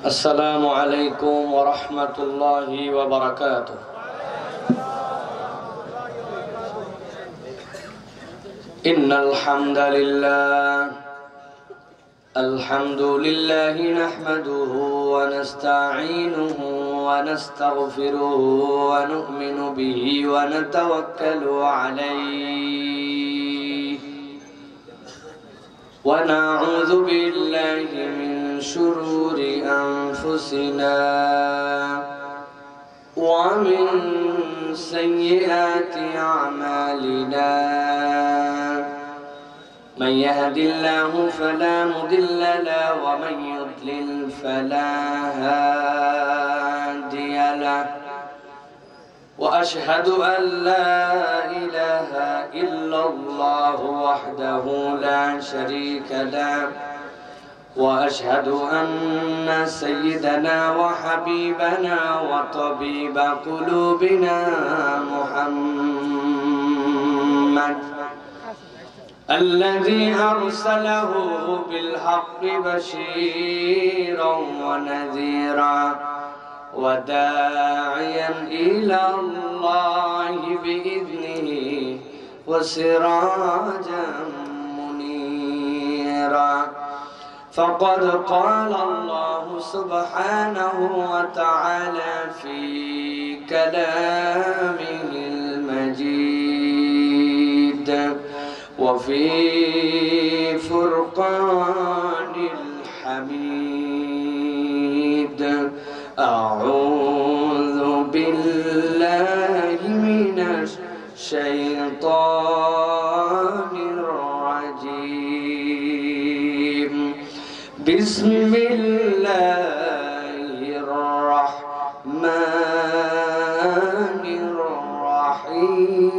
السلام عليكم ورحمة الله وبركاته. إن الحمد لله نحمده ونستعينه ونستغفره ونؤمن به ونتوكل عليه ونعوذ بالله من شرور أنفسنا ومن سيئات أعمالنا. من يهد الله فلا مضل له ومن يضلل فلا هادي له، وأشهد أن لا إله إلا الله وحده لا شريك له، وأشهد أن سيدنا وحبيبنا وطبيب قلوبنا محمد الذي أرسله بالحق بشيرا ونذيرا وداعيا إلى الله بإذنه وسراجا منيرا. فقد قال الله سبحانه وتعالى في كلامه المجيد وفي فرقان الحميد: أعوذ بالله من الشيطان الرجيم. بسم الله الرحمن الرحيم.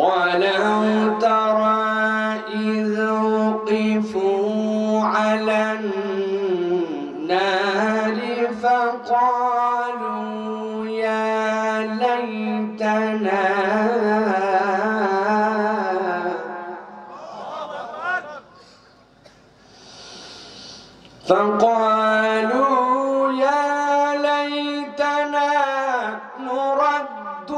ولو ترى إذ وقفوا على النار فقالوا يا ليتنا نرد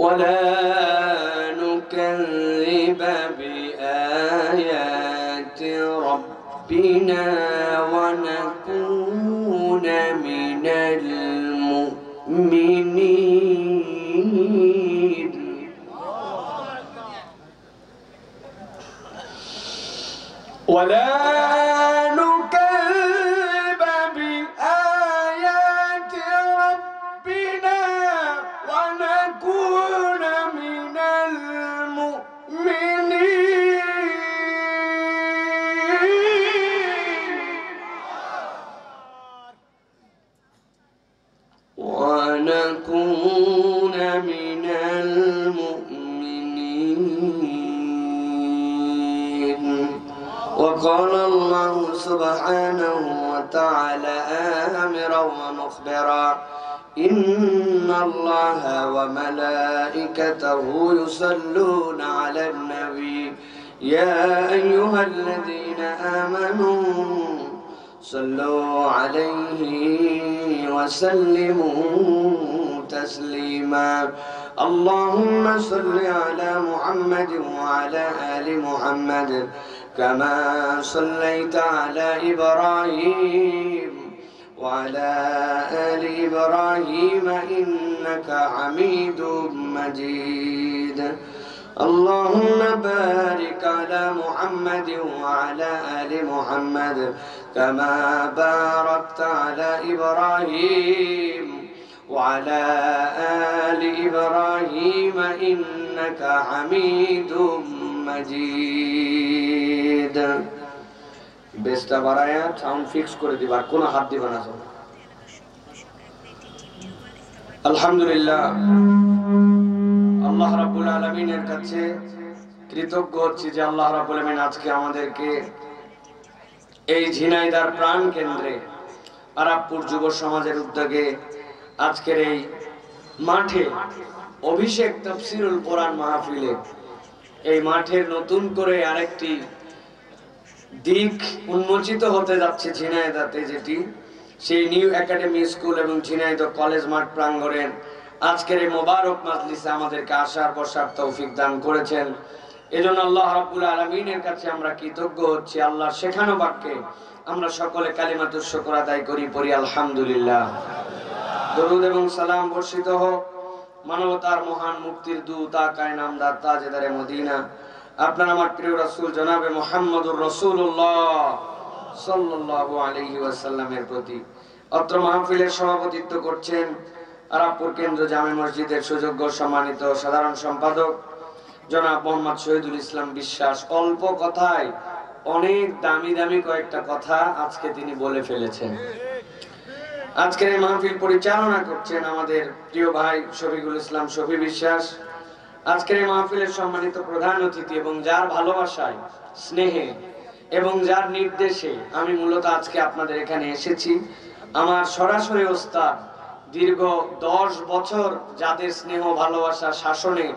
ولا نكذب بآيات ربنا ونكون من المؤمنين. ولا نكذب بآيات ربنا ونكون من المؤمنين. ونكون من المؤمنين. وقال الله سبحانه وتعالى آمرا ومخبرا: إن الله وملائكته يصلون على النبي يا أيها الذين آمنوا صلوا عليه وسلموا تسليما. اللهم صل على محمد وعلى آل محمد كما صليت على إبراهيم وعلى آل إبراهيم إنك حميد مجيد. اللهم بارك على محمد وعلى آل محمد كما باركت على إبراهيم وعلى آل إبراهيم إنك حميد مجيد. বেসটা বাড়ায়া sound fix করে দিবা, আর কোনো হাত দিবা না। আলহামদুলিল্লাহ আল্লাহ রাব্বুল আলামিনের কাছে কৃতজ্ঞ হচ্ছি যে আল্লাহ রাব্বুল আলামিন আজকে আমাদেরকে এই ঝিনাইদার প্রাণ কেন্দ্রে আরাবপুর যুব সমাজের উদ্যোগে আজকের এই মাঠে অভিষেক তাফসীরুল কোরআন মাহফিলে এই মাঠের নতুন করে আরেকটি দিক উন্মোচিত হতে যাচ্ছে ঝিনাইদাতে, যেটি সেই নিউ একাডেমি স্কুল এবং ঝিনাইদহ কলেজ মাঠ প্রাঙ্গণের আজকের এই মোবারক মাজলিসে আমাদেরকে আসার বসার তৌফিক দান করেছেন। এজন্য আল্লাহ রাব্বুল আলামিনের কাছে আমরা কৃতজ্ঞ হচ্ছি। আল্লাহর শেখানো বাক্যে আমরা সকলে কালিমাতুশ শুকর আদায় করি, পড়ি আলহামদুলিল্লাহ। দরুদ এবং সালাম বর্ষিত হোক মানবতার মহান মুক্তির দূত আকায়ে নামদার তাজেদারে মদিনা আপনার আমার প্রিয় রাসূল জনাবে মুহাম্মদুর রাসূলুল্লাহ সাল্লাল্লাহু আলাইহি ওয়াসাল্লামের প্রতি। অত্র মাহফিলের সভাপতিত্ব করছেন আরাবপুর কেন্দ্র জামে মসজিদের সুযোগ্য সম্মানিত সাধারণ সম্পাদক জনাব মোহাম্মদ শহীদুল ইসলাম বিশ্বাস। অল্প কথায় অনেক দামি দামি কয়েকটা কথা আজকে তিনি বলে ফেলেছেন। আজকের এই মাহফিল পরিচালনা করছেন আমাদের প্রিয় ভাই শফিকুল ইসলাম শফি বিশ্বাস। আজকের এই মাহফিলের সম্মানিত প্রধান অতিথি এবং যার ভালোবাসায় স্নেহে এবং যার নির্দেশে আমি মূলত আজকে আপনাদের এখানে এসেছি, আমার সরাসরি ওস্তাদ, দীর্ঘ 10 বছর যাদের স্নেহ ভালোবাসা শাসনে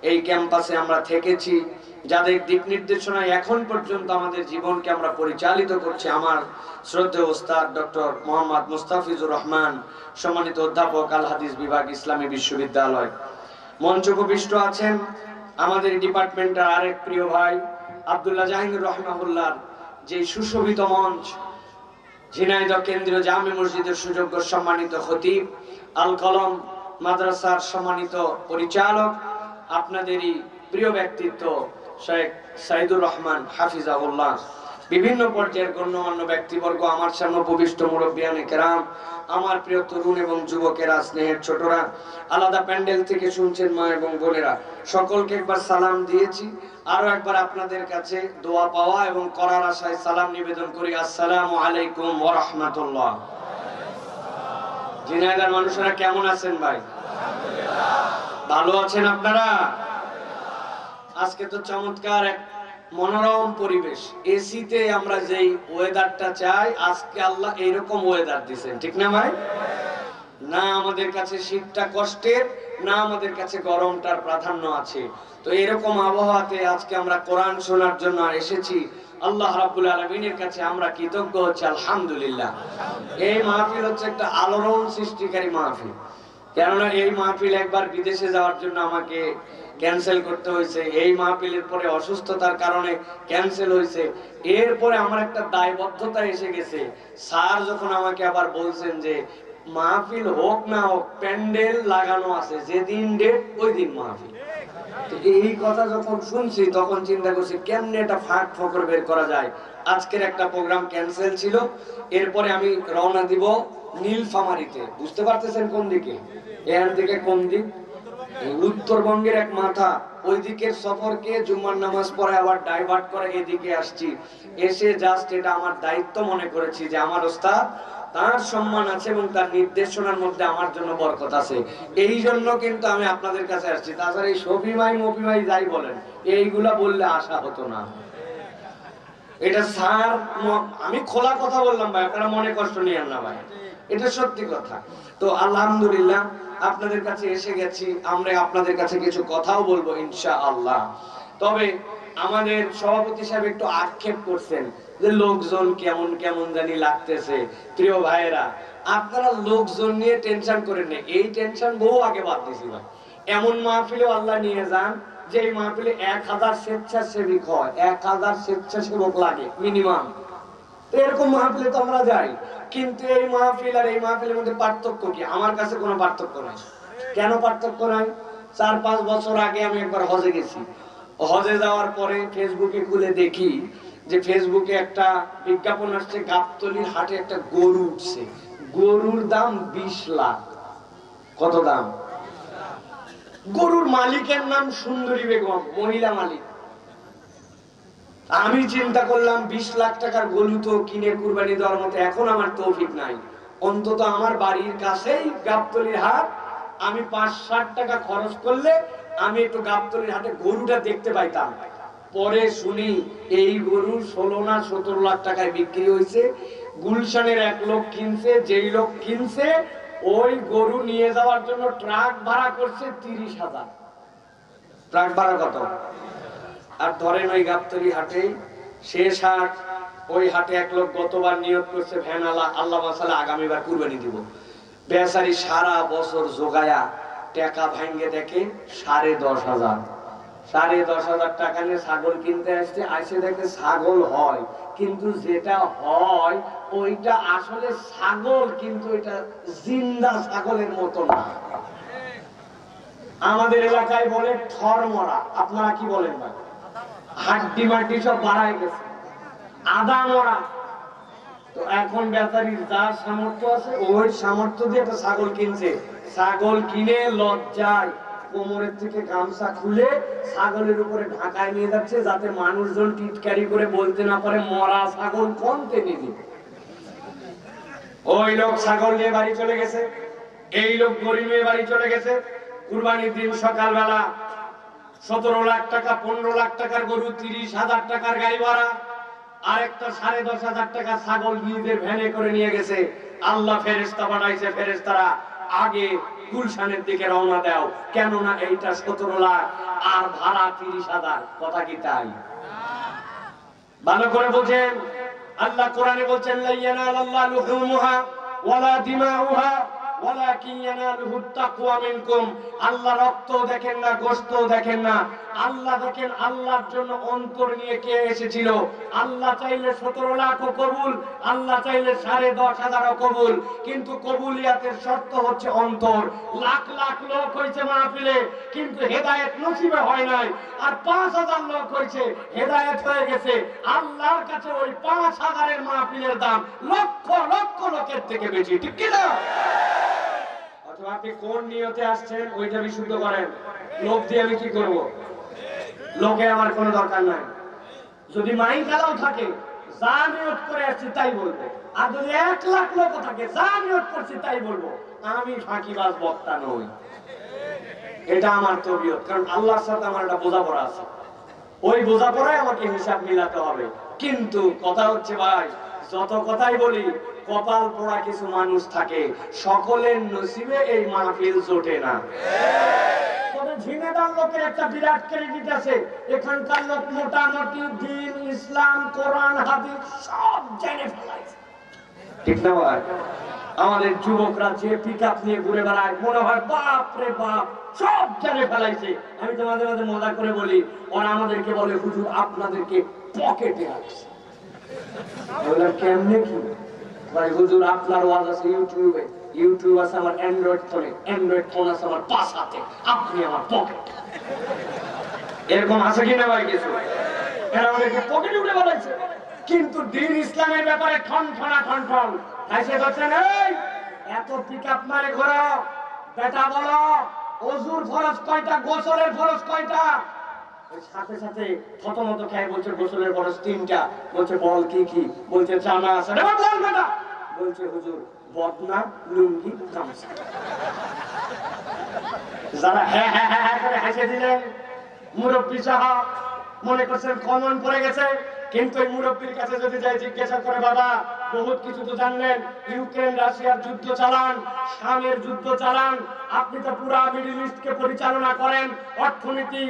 এই ক্যাম্পাসে আমরা থেকেছি, যাদের দিক নির্দেশনায় এখন পর্যন্ত আমাদের জীবনকে আমরা পরিচালিত করছি, আমার শ্রদ্ধেয় ওস্তাদ ডক্টর মোহাম্মদ মুস্তাফিজুর রহমান, সম্মানিত অধ্যাপক আল হাদিস বিভাগ ইসলামী বিশ্ববিদ্যালয়। মঞ্চ উপবিষ্ট আছেন আমাদের ডিপার্টমেন্টের আরেক প্রিয় ভাই আব্দুল্লাহ জাহাঙ্গীর রহমাহুল্লাহ, যে সুশোভিত মঞ্চ ঝিনাইদহ কেন্দ্রীয় জামে মসজিদের সুযোগ্য সম্মানিত খতিব, আল কলম মাদ্রাসার সম্মানিত পরিচালক, আপনাদেরই প্রিয় ব্যক্তিত্ব শেখ সাইদুর রহমান হাফিজাহুল্লাহ, বিভিন্ন পর্যায়ের গণ্যমান্য ব্যক্তিবর্গ, আমার সামনে উপবিষ্ট মুরব্বিয়ানে কেরাম, আমার প্রিয় তরুণ এবং যুবকেরা, স্নেহের ছোটরা, আলাদা প্যান্ডেল থেকে শুনছেন মা এবং বোনেরা, সকলকে একবার সালাম দিয়েছি। আরো একবার আপনাদের কাছে দোয়া পাওয়া এবং করার আশায় সালাম নিবেদন করি। আসসালামু আলাইকুম ওয়া রাহমাতুল্লাহ। ঝিনাইদহের মানুষেরা কেমন আছেন ভাই? ভালো আছেন আপনারা? আজকে তো চমৎকার এক মনোরম পরিবেশ, এসিতে আমরা যেই ওয়েদারটা চাই, আজকে আল্লাহ এইরকম ওয়েদার দিয়েছেন, ঠিক না ভাই? না আমাদের কাছে শীতটা কষ্টের, না আমাদের কাছে গরমটার প্রাধান্য আছে। তো এরকম আবহাওয়াতে আজকে আমরা কোরআন শোনার জন্য এসেছি। আল্লাহ রাব্বুল আলামিনের কাছে আমরা কৃতজ্ঞ হচ্ছি আলহামদুলিল্লাহ। এই মাহফিল হচ্ছে একটা আলোড়ন সৃষ্টিকারী মাহফিল, কেননা এই মাহফিল একবার বিদেশে যাওয়ার জন্য আমাকে ক্যান্সেল করতে হয়েছে, এই মাহফিলের পরে অসুস্থতার কারণে ক্যান্সেল হয়েছে। এরপরে আমার একটা দায়বদ্ধতা এসে গেছে। স্যার যখন আমাকে আবার বলছেন যে মাহফিল হোক না হোক প্যান্ডেল লাগানো আছে, যেদিন ডেট ওই দিন মাহফিল। এই কথা যখন শুনছি তখন চিন্তা করছি কেমনে এটা ফাঁক ফকর বের করা যায়। আজকের একটা প্রোগ্রাম ক্যান্সেল ছিল, এরপরে আমি রওনা দিব নীলফামারীতে। বুঝতে পারতেছেন কোন দিকে? এখান থেকে কোন দিক? উত্তরবঙ্গের এক মাথা, ওই দিকের সফরকে জুম্মার নামাজ পড়ে আবার ডাইভার্ট করে এদিকে আসছি। এসে জাস্ট এটা আমার দায়িত্ব মনে করেছি যে আমার ওস্তাদ, তার সম্মান আছে এবং তার নির্দেশনার মধ্যে আমার জন্য বরকত আছে, এই জন্য কিন্তু আমি আপনাদের কাছে আসছি। তাছাড়া এই শফি ভাই মফি ভাই যাই বলেন, এইগুলা বললে আশা হতো না। এটা স্যার, আমি খোলা কথা বললাম ভাই, আপনারা মনে কষ্ট নিয়েন না ভাই, এটা সত্যি কথা। তো আলহামদুলিল্লাহ আপনাদের কাছে এসে গেছি, আমরা আপনাদের কাছে কিছু কথাও বলবো ইনশাআল্লাহ। তবে আমাদের সভাপতি সাহেব একটু আক্ষেপ করছেন যে লোকজন কেমন কেমন জানি লাগতেছে। প্রিয় ভাইয়েরা, আপনারা লোকজন নিয়ে টেনশন করেন না, এই টেনশন বহু আগে বাদ দিয়েছি ভাই। এমন মাহফিলেও আল্লাহ নিয়ে যান যে এই মাহফিলে 1000 স্বেচ্ছাসেবক হয়, 1000 স্বেচ্ছাসেবক লাগে মিনিমাম। এরকম মাহফিলে তো আমরা যাই, কিন্তু এই মাহফিল আর এই মাহফিলের মধ্যে পার্থক্য কি? আমার কাছে কোনো পার্থক্য নাই। কেন পার্থক্য নাই? 4-5 বছর আগে আমি একবার হজে গেছি। হজে যাওয়ার পরে ফেসবুকে খুলে দেখি যে ফেসবুকে একটা বিজ্ঞাপন আসছে, গাবতলীর হাটে একটা গরু উঠছে, গরুর দাম 20 লাখ। কত দাম? গরুর মালিকের নাম সুন্দরী বেগম, মহিলা মালিক। আমি চিন্তা করলাম 20 লাখ টাকার গরু তো কিনে কুরবানি দেওয়ার মতো এখন আমার তৌফিক নাই। অন্তত আমার বাড়ির কাছেই গাবতলীর হাট, আমি ৫-৬০ টাকা খরচ করলে আমি একটু গাবতলীর হাটে গরুটা দেখতে পাইতাম। পরে শুনি এই গরু ১৬ না ১৭ লাখ টাকায় বিক্রি হয়েছে। গুলশানের এক লোক কিনছে, যেই লোক কিনছে ওই গরু নিয়ে যাওয়ার জন্য ট্রাক ভাড়া করছে ৩০,০০০। ট্রাক ভাড়া কত? আর ধরেন ওই গাবতলী হাটে শেষ হাট, ওই হাটে এক লোক গতবার নিয়োগ করছে ভ্যানালা, আল্লাহ মাসালা আগামীবার কুরবানি দিব। বেচারি সারা বছর জোগায়া টাকা ভাঙ্গে দেখে ১০,৫০০। ১০,৫০০ টাকা নিয়ে ছাগল কিনতে আসছে, আসে দেখে ছাগল হয়, কিন্তু যেটা হয় ওইটা আসলে ছাগল, কিন্তু এটা জিন্দা ছাগলের মতো না। আমাদের এলাকায় বলে ঠর মরা, আপনারা কি বলেন ভাই? হাড্ডি মাড্ডি সব বাড়ায় গেছে, আদা মরা। তো এখন বেচারির যার সামর্থ্য আছে ওই সামর্থ্য দিয়ে একটা ছাগল কিনছে। ছাগল কিনে লজ্জায় কোমরের থেকে গামছা খুলে ছাগলের উপরে ঢাকায় নিয়ে যাচ্ছে, যাতে মানুষজন টিটকারি করে বলতে না পারে মরা ছাগল কোন টেনে দিবে। ওই লোক ছাগল নিয়ে বাড়ি চলে গেছে, এই লোক গরু নিয়ে বাড়ি চলে গেছে। কুরবানির দিন সকালবেলা ১৭ লাখ টাকা ১৫ লাখ টাকার গরু, ৩০,০০০ টাকার গাড়ি ভাড়া, আর একটা ১০,৫০০ টাকা ছাগল নিজেদের ভ্যানে করে নিয়ে গেছে। আল্লাহ ফেরেশতা বানাইছে, ফেরেশতারা আগে গুলশানের দিকে রওনা দাও, কেননা এইটা ১৭ লাখ আর ভাড়া ৩০,০০০। কথা কি তাই? ভালো করে বলছেন। আল্লাহ কোরআনে বলছেন লা ইয়ানালাল্লাহু লুহুমুহা ওয়ালা দিমাউহা ওয়ালাকিন ইয়ানালুহুত তাকওয়া মিনকুম। আল্লাহ রক্ত দেখেন না, গোশত দেখেন না, আল্লাহ দেখেন আল্লাহর জন্য অন্তর নিয়ে কে এসেছিল। আল্লাহ চাইলে ১৭ লাখও কবুল, আল্লাহ চাইলে ১০,৫০০ও কবুল, কিন্তু কবুলিয়াতের শর্ত হচ্ছে অন্তর। লাখ লাখ লোক হয়েছে মাহফিলে, কিন্তু হেদায়েত নসিবে হয় নাই। আর ৫,০০০ লোক হয়েছে, হেদায়েত হয়ে গেছে। আল্লাহর কাছে ওই ৫,০০০-এর মাহফিলের দাম লক্ষ লক্ষ লোকের থেকে বেশি, ঠিক কি না? আপনি কোন নিয়তে আসছেন ওইটা বিশুদ্ধ করেন। লোক দিয়ে আমি কি করব? লোকে আমার কোনো দরকার নাই। যদি মাই খেলাও থাকে, যা নিয়ত করে আসছি তাই বলবো। আর যদি ১ লাখ লোক থাকে, যা নিয়ত করছি তাই বলবো। আমি ফাঁকিবাজ বক্তা নই, এটা আমার তবিয়ত। কারণ আল্লাহর সাথে আমার একটা বোঝাপড়া আছে, ওই বোঝাপড়ায় আমাকে হিসাব মিলাতে হবে। কিন্তু কথা হচ্ছে ভাই, যত কথাই বলি, কপাল পোড়া কিছু মানুষ থাকে, সকলের নসিবে এই মাহফিল জোটে না। তবে ঝিনাইদহ লোকের একটা বিরাট ক্রেডিট আছে, এখানকার লোক মোটামুটি দ্বীন, ইসলাম, কোরআন, হাদিস সব জেনে ফেলাইছে, ঠিক না ভাই? আমাদের যুবকরা যে পিকআপ নিয়ে ঘুরে বেড়ায়, মনে হয় বাপ রে বাপ, সব জেনে ফেলাইছে। আমি তো মাঝে মাঝে মজা করে বলি, ওরা আমাদেরকে বলে হুজুর আপনাদেরকে পকেটে রাখছে। বললাম কেমনে কি? ভাই হুজুর আপনার ওয়াজ আছে ইউটিউবে, ইউটিউব আছে আমার অ্যান্ড্রয়েড ফোনে, অ্যান্ড্রয়েড ফোন আছে আমার পাশ হাতে, আপনি আমার পকেট। এরকম আছে কিনা ভাই কিছু? এরা আমাদেরকে পকেটে উঠে বলাইছে। কিন্তু দ্বীন ইসলামের ব্যাপারে ঠনঠনা ঠনঠন খাইছে ধরছেন। এই এত পিকআপ মারে ঘোরো, বেটা বলো ওযুর ফরজ কয়টা, গোসলের ফরজ কয়টা? সাথে সাথে থতমত খেয়ে বলছে গোসলের ফরজ ৩টা। বলছে বল কি কি? বলছে জানা আছে। বল বেটা। বলছে হুজুর বদনা, লুঙ্গি, গামছা। যারা হ্যাঁ হ্যাঁ হ্যাঁ করে হেসে দিলেন, মুরব্বী সাহেব মনে করছেন কমন পড়ে গেছে। কিন্তু এই মুরব্বীর কাছে যদি যাই জিজ্ঞাসা করে, বাবা বহুত কিছু তো জানলেন, ইউক্রেন রাশিয়ার যুদ্ধ চালান, শামের যুদ্ধ চালান, আপনি তো পুরো মিডল ইস্টকে পরিচালনা করেন, অর্থনীতি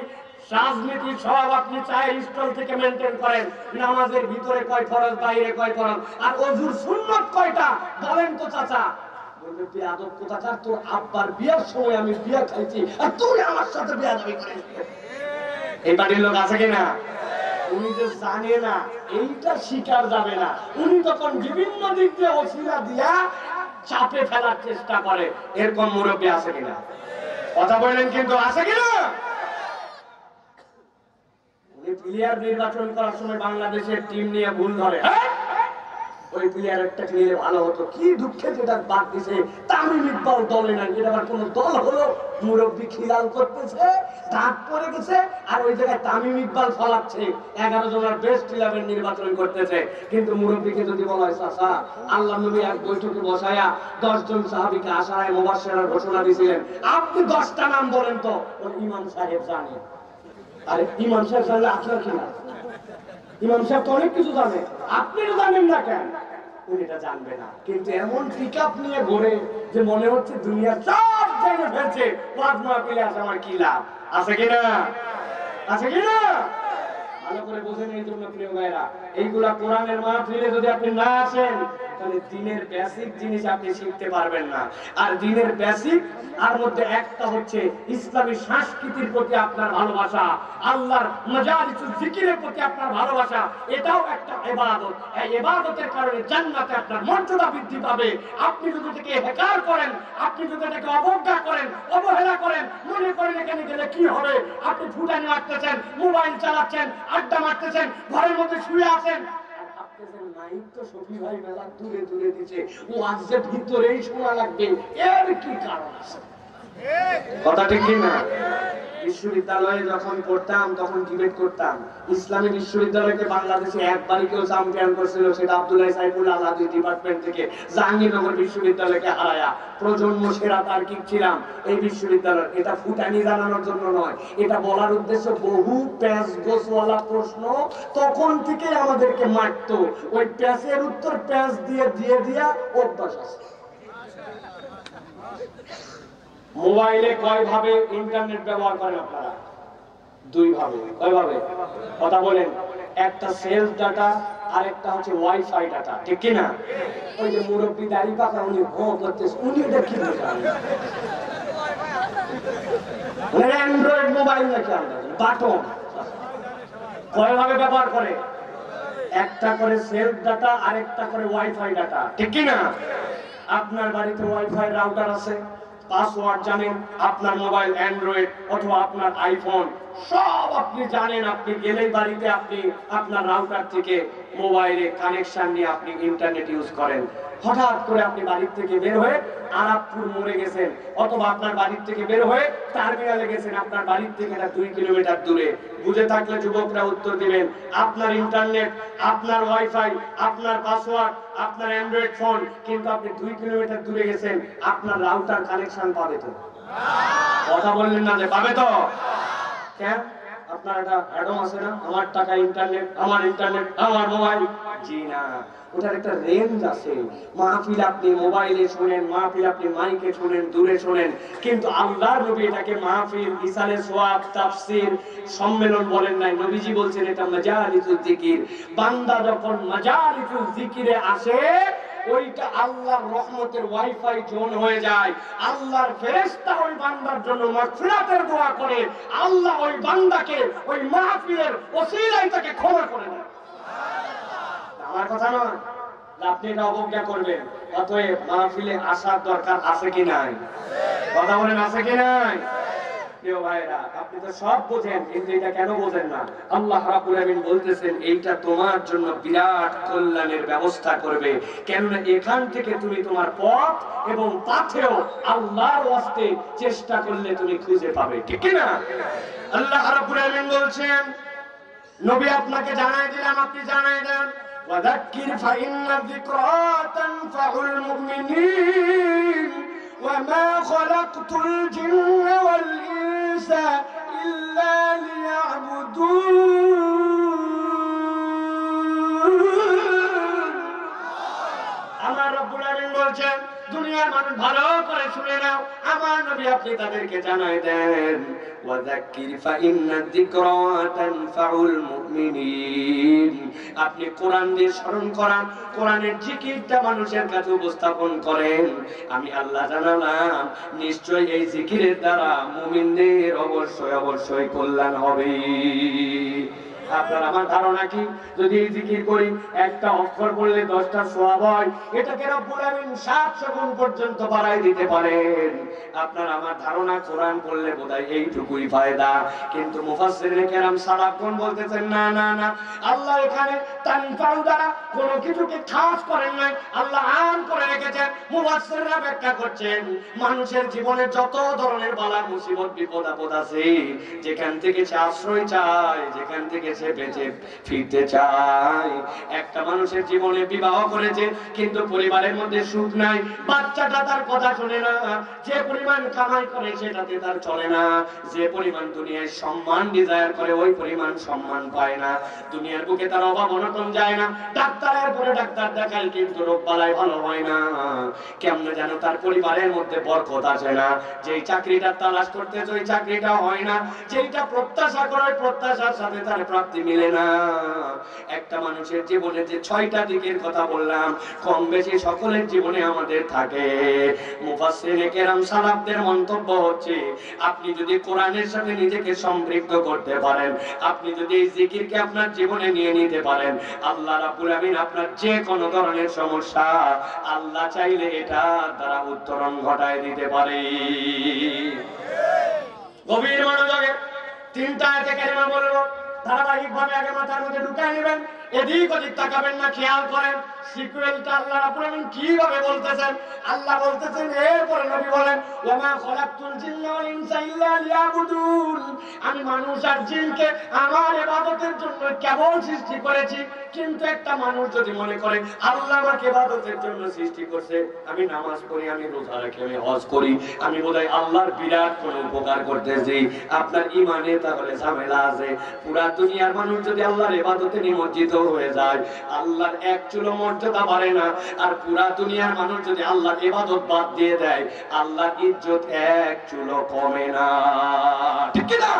রাজনীতি সব আপনি চায়ের স্টল থেকে মেনটেন করেন। নামাজের ভিতরে কয় ফরজ, বাইরে কয় ফরজ, আর ওযুর সুন্নাত কয়টা বলেন তো চাচা? বলবে তুই আদব কোথাকার, তোর আব্বার বিয়ার সময় আমি বিয়া খাইছি আর তুই আমার সাথে বিয়া দাবি করিস। এই বাড়ির লোক আছে কিনা? উনি যে জানে না এইটা শিকার যাবে না, উনি তখন বিভিন্ন দিক দিয়ে ওসিলা দিয়া চাপে ফেলার চেষ্টা করে। এরকম মুরব্বী আছে কিনা? কথা বললেন কিন্তু আছে কিনা? উনি প্লেয়ার নির্বাচন করার সময় বাংলাদেশের টিম নিয়ে ভুল ধরে, ওই প্লেয়ারটা নিলে ভালো হতো। কি দুঃখে যেটা বাদ দিছে তামিম ইকবাল দলে নাই, এটা আবার কোন দল হলো? মুরব্বী খিলাল করতেছে, দাঁত পড়ে গেছে, আর ওই জায়গায় তামিম ইকবাল ফলাচ্ছে, 11 জনের বেস্ট 11 নির্বাচন করতেছে। কিন্তু মুরব্বীকে যদি বলা হয় চাচা আল্লাহ নবী এক বৈঠকে বসায়া 10 জন সাহাবীকে আশারায়ে মুবাশশিরার ঘোষণা দিয়েছিলেন, আপনি 10টা নাম বলেন তো। ওই ইমাম সাহেব জানে। আরে ইমাম সাহেব জানলে আপনার কি না? ইমাম সাহেব তো অনেক কিছু জানে, আপনি তো জানেন না কেন? উনি এটা জানবে না। কিন্তু এমন পিকআপ নিয়ে ঘোরে যে মনে হচ্ছে দুনিয়া সব জেনে ফেলছে, ওয়াজ মাহফিলে আসে আমার কি লাভ? আছে কিনা? আছে কিনা? ভালো করে বোঝেন। এই জন্য প্রিয় ভাইরা, এইগুলা কোরআনের মাহফিলে যদি আপনি না আসেন তাহলে দ্বীনের বেসিক জিনিস আপনি শিখতে পারবেন না। আর দ্বীনের বেসিক আর মধ্যে একটা হচ্ছে ইসলামী সংস্কৃতির প্রতি আপনার ভালোবাসা, আল্লাহর মাজালিসুল জিকিরের প্রতি আপনার ভালোবাসা, এটাও একটা ইবাদত। এই ইবাদতের কারণে জান্নাতে আপনার মর্যাদা বৃদ্ধি পাবে। আপনি যদি এটাকে হেকার করেন, আপনি যদি এটাকে অবজ্ঞা করেন, অবহেলা করেন, মনে করেন এখানে গেলে কি হবে, আপনি ফুটানি মারতেছেন, মোবাইল চালাচ্ছেন, আড্ডা মারতেছেন, ঘরের মধ্যে শুয়ে আছেন, মাইক তো শফি ভাই মেলা দূরে দূরে দিচ্ছে, ও আজকে ভিতরেই শোনা লাগবে, এর কি কারণ আছে? কথা ঠিক কিনা? বিশ্ববিদ্যালয়ে যখন পড়তাম তখন ডিবেট করতাম। ইসলামী বিশ্ববিদ্যালয়কে বাংলাদেশে একবারই কেউ চ্যাম্পিয়ন করছিল, সেটা আব্দুল্লাহ সাইফুল্লাহ আলাদী ডিপার্টমেন্ট থেকে জাহাঙ্গীরনগর বিশ্ববিদ্যালয়কে হারায়া প্রজন্ম সেরা তার্কিক ছিলাম এই বিশ্ববিদ্যালয়। এটা ফুটানি জানানোর জন্য নয়, এটা বলার উদ্দেশ্য বহু প্যাঁচ গোছওয়ালা প্রশ্ন তখন থেকে আমাদেরকে মারতো, ওই প্যাঁচের উত্তর প্যাঁচ দিয়ে দিয়ে দিয়া অভ্যাস আছে। মোবাইলে কয় ভাবে ইন্টারনেট ব্যবহার করেন আপনারা? 2 ভাবে। কয় ভাবে? কথা বলেন। একটা সেলফ ডাটা আর একটা হচ্ছে ওয়াইফাই ডাটা, ঠিক কি না? ওই যে মুরব্বী দাড়ি পাকা উনি করতেছে, উনি এটা কি বোঝান? অ্যান্ড্রয়েড মোবাইল নাকি বাটন কয় ভাবে ব্যবহার করে? একটা করে সেলফ ডাটা আর একটা করে ওয়াইফাই ডাটা, ঠিক কি না? আপনার বাড়িতে ওয়াইফাই রাউটার আছে, পাসওয়ার্ড জানেন, আপনার মোবাইল অ্যান্ড্রয়েড অথবা আপনার আইফোন সব আপনি জানেন। আপনি গেলেই বাড়িতে আপনি আপনার রাউটার থেকে মোবাইলে কানেকশন নিয়ে আপনি ইন্টারনেট ইউজ করেন। হঠাৎ করে আপনি বাড়ির থেকে বের হয়ে আরাপপুর মোড়ে গেছেন, অথবা আপনার বাড়ির থেকে বের হয়ে টার্মিনালে গেছেন, আপনার বাড়ির থেকে এটা 2 কিলোমিটার দূরে। বুঝে থাকলে যুবকরা উত্তর দিবেন, আপনার ইন্টারনেট, আপনার ওয়াইফাই, আপনার পাসওয়ার্ড, আপনার অ্যান্ড্রয়েড ফোন, কিন্তু আপনি 2 কিলোমিটার দূরে গেছেন, আপনার রাউটার কানেকশন পাবে তো? কথা বললেন না যে পাবে তো? কেন? আপনার একটা অ্যাডম আছে না, আমার টাকা ইন্টারনেট, আমার ইন্টারনেট, আমার মোবাইল। জি না, ওটার একটা রেঞ্জ আছে। মাহফিল আপনি মোবাইলে শুনেন, মাহফিল আপনি মাইকে শুনেন, দূরে শুনেন, কিন্তু আল্লাহর নবী এটাকে মাহফিল, ইসালে সোয়াব, তাফসীর, সম্মেলন বলেন নাই। নবীজি বলছেন এটা মাজালিসুল জিকির। বান্দা যখন মাজালিসুল জিকিরে আসে, ওইটা আল্লাহর রহমতের ওয়াইফাই জোন হয়ে যায়। আল্লাহর ফেরেশতা ওই বান্দার জন্য মাগফিরাতের দোয়া করে, আল্লাহ ওই বান্দাকে ওই মাহফিলের ওসিলায় তাকে ক্ষমা করে দেন। আমার কথা নয় আপনি এটা অবজ্ঞা করবেন। অতএব মাহফিলে আসার দরকার আছে কি নাই? কথা বলেন, আছে কি নাই? প্রিয় ভাইরা, আপনি তো সব বোঝেন, কিন্তু এটা কেন বোঝেন না? আল্লাহ রাব্বুল আলামিন বলতেছেন এইটা তোমার জন্য বিরাট কল্যাণের ব্যবস্থা করবে, কেননা এখান থেকে তুমি তোমার পথ এবং পাথেও আল্লাহর ওয়াস্তে চেষ্টা করলে তুমি খুঁজে পাবে, ঠিক কি না? আল্লাহ রাব্বুল আলামিন বলছেন নবী আপনাকে জানাই দিলাম, আপনি জানাই দেন, ওয়াযাক্কির ফাইন্না যিকরা তানফাউল মুমিনিন وما خلقت الجن والإنس إلا ليعبدون। আমার রব্বুল আলামিন বলছেন দুনিয়ার মানুষ ভালো করে শুনে নাও, আমার নবী আপনি তাদেরকে জানাই দেন, ওয়াযাক্কির ফাইন্না যিকরা তানফাউল মুমিনিন। আপনি কোরআন দিয়ে স্মরণ করান, কোরআনের জিকিরটা মানুষের কাছে উপস্থাপন করেন। আমি আল্লাহ জানালাম নিশ্চয়ই এই জিকিরের দ্বারা মুমিনদের অবশ্যই অবশ্যই কল্যাণ হবে। আপনার আমার ধারণা কি, যদি জিকির করি একটা অক্ষর বললে 10টা সওয়াব হয়, এটাকে রব্বুল আমিন 700 গুণ পর্যন্ত বাড়াই দিতে পারেন। আপনার আমার ধারণা কোরআন পড়লে বোধহয় এইটুকুই ফায়দা, কিন্তু মুফাসসিরিনে কেরাম সালাফগণ বলতেছেন না না না, আল্লাহ এখানে তানফাউ দ্বারা কোনো কিছুকে খাস করেন নাই, আল্লাহ আম করে রেখেছেন। মুফাসসিররা ব্যাখ্যা করছেন, মানুষের জীবনে যত ধরনের বালা মুসিবত বিপদ আপদ আছে, যেখান থেকে সে আশ্রয় চায়, যেখান থেকে সে বেঁচে ফিরতে চায়। একটা মানুষের জীবনে বিবাহ করেছে কিন্তু পরিবারের মধ্যে সুখ নাই, বাচ্চাটা তার কথা শুনে না, যে পরিমাণ কামাই করে সেটাতে তার চলে না, যে পরিমাণ দুনিয়ায় সম্মান ডিজায়ার করে ওই পরিমাণ সম্মান পায় না, দুনিয়ার বুকে তার অভাব অনটন যায় না, ডাক্তারের পরে ডাক্তার দেখায় কিন্তু রোগ বালাই ভালো হয় না, কেমনে যেন তার পরিবারের মধ্যে বরকত আসে না, যেই চাকরিটা তালাশ করতেছে ওই চাকরিটা হয় না, যেটা প্রত্যাশা করে প্রত্যাশার সাথে তার প্রাপ্তি মিলে না। একটা মানুষের জীবনে যে 6টা দিকের কথা বললাম, কম বেশি সকলের জীবনে আমাদের থাকে। মুফাসসিরিনে কেরাম সালাফদের মন্তব্য হচ্ছে, আপনি যদি কোরআনের সাথে নিজেকে সম্পৃক্ত করতে পারেন, আপনি যদি এই জিকিরকে আপনার জীবনে নিয়ে নিতে পারেন, আল্লাহ রাব্বুল আমিন আপনার যে কোনো ধরনের সমস্যা আল্লাহ চাইলে এটা দ্বারা উত্তরণ ঘটায় দিতে পারে। গভীর মনোযোগে 3টা আয়াতে কারিমা বলবো, ধারাবাহিকভাবে আগে মাথার মধ্যে ঢুকায় নেবেন, এদিক ওদিক তাকাবেন না, খেয়াল করেন সিকুয়েলটা আল্লাহ রাব্বুল আমিন কিভাবে বলতেছেন। আল্লাহ বলতেছেন, এরপরে নবী বলেন, ওয়ামা খলাকতুল জিন্না ওয়াল ইনসা ইল্লা লিয়াবুদুন, আমি মানুষ আর জিনকে আমার ইবাদতের জন্য কেবল সৃষ্টি করেছি। কিন্তু একটা মানুষ যদি মনে করে আল্লাহ আমাকে ইবাদতের জন্য সৃষ্টি করছে, আমি নামাজ পড়ি, আমি রোজা রাখি, আমি হজ করি, আমি বোধহয় আল্লাহর বিরাট কোনো উপকার করতেছি, আপনার ঈমানে তাহলে ঝামেলা আছে। পুরা দুনিয়ার মানুষ যদি আল্লাহর ইবাদতে নিমজ্জিত হয়ে যায়, আল্লাহর এক চুলো মর্যাদা বাড়ে না। আর পুরা দুনিয়ার মানুষ যদি আল্লাহর ইবাদত বাদ দিয়ে দেয়, আল্লাহর ইজ্জত এক চুলো কমে না, ঠিক কি না?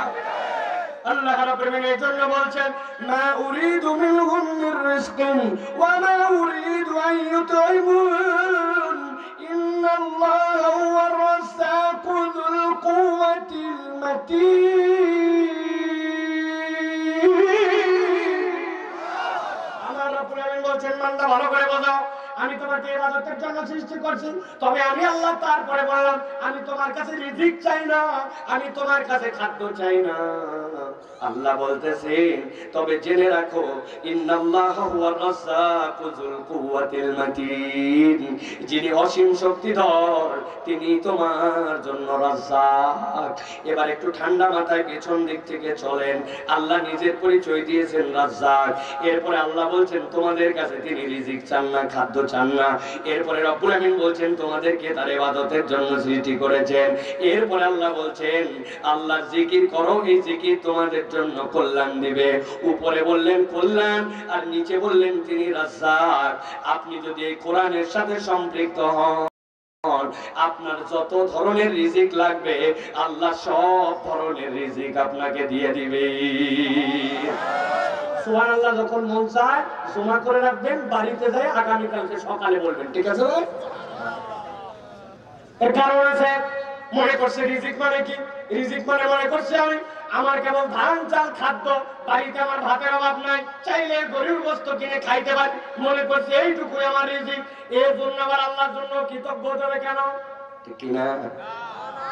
আল্লাহ রাব্বুল আমিন এই জন্য বলছেন, মা উরিদু মিনহুম মির রিজকিন ওয়া মা উরিদু আন ইউতঈমুন ইন্নাল্লাহা হুয়ার রাজ্জাকু যুল কুওয়াতিল মাতিন। আল্লাহ রাব্বুল আমিন বলছেন, বান্দা ভালো করে বোঝো, আমি তোমাকে ইবাদতের জন্য সৃষ্টি করছি, তবে আমি আল্লাহ তারপরে বললাম, আমি তোমার কাছে রিজিক চাই না, আমি তোমার কাছে খাদ্য চাই না। আল্লাহ বলতেছেন, তবে জেনে রাখো, ইন্নাল্লাহা হুয়ার রাজ্জাকু যুল কুওয়াতিল মাতিন, যিনি অসীম শক্তিধর তিনি তোমার জন্য রাজ্জাক। এবার একটু ঠান্ডা মাথায় পেছন দিক থেকে চলেন। আল্লাহ নিজের পরিচয় দিয়েছেন রাজ্জাক, এরপরে আল্লাহ বলছেন তোমাদের কাছে তিনি রিজিক চান না, খাদ্য চান না। এরপরে রব্বুল আমিন বলছেন তোমাদেরকে তার ইবাদতের জন্য সৃষ্টি করেছেন। এরপরে আল্লাহ বলছেন আল্লাহর জিকির করো, এই জিকির তোমাদের জন্য কল্যাণ দিবে। উপরে বললেন কল্যাণ আর নিচে বললেন তিনি রাজ্জাক। আপনি যদি এই কোরআনের সাথে সম্পৃক্ত হন, আপনার যত ধরনের রিজিক লাগবে আল্লাহ সব ধরনের রিজিক আপনাকে দিয়ে দিবে। সুবহানাল্লাহ। যখন মন চায় জমা করে রাখবেন, বাড়িতে যায় আগামীকালকে সকালে বলবেন, ঠিক আছে? এর কারণ আছে, মনে করছে রিজিক মানে কি? রিজিক মানে মনে করছে আমি আমার কেবল ধান চাল খাদ্য, বাড়িতে আমার ভাতের অভাব নাই, চাইলে গরুর গোশত কিনে খাইতে পারি, মনে করছে এইটুকুই আমার রিজিক। এর জন্য আবার আল্লাহর জন্য কৃতজ্ঞ হবে কেন? ঠিক কিনা?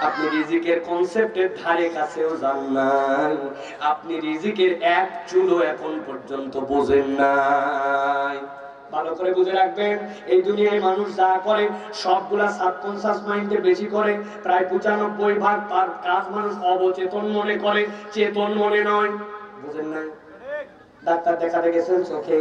আপনি রিজিকের কনসেপ্টের ধারে কাছেও যান নাই, আপনি রিজিকের এক চুলো এখন পর্যন্ত বোঝেন নাই। ভালো করে বুঝে রাখবেন, এই দুনিয়ায় মানুষ যা করে সবগুলা সাবকনশাস মাইন্ডে বেশি করে। প্রায় 95% কাজ মানুষ অবচেতন মনে করে, চেতন মনে নয়। বুঝেন নাই? ডাক্তার দেখাতে গেছেন চোখে,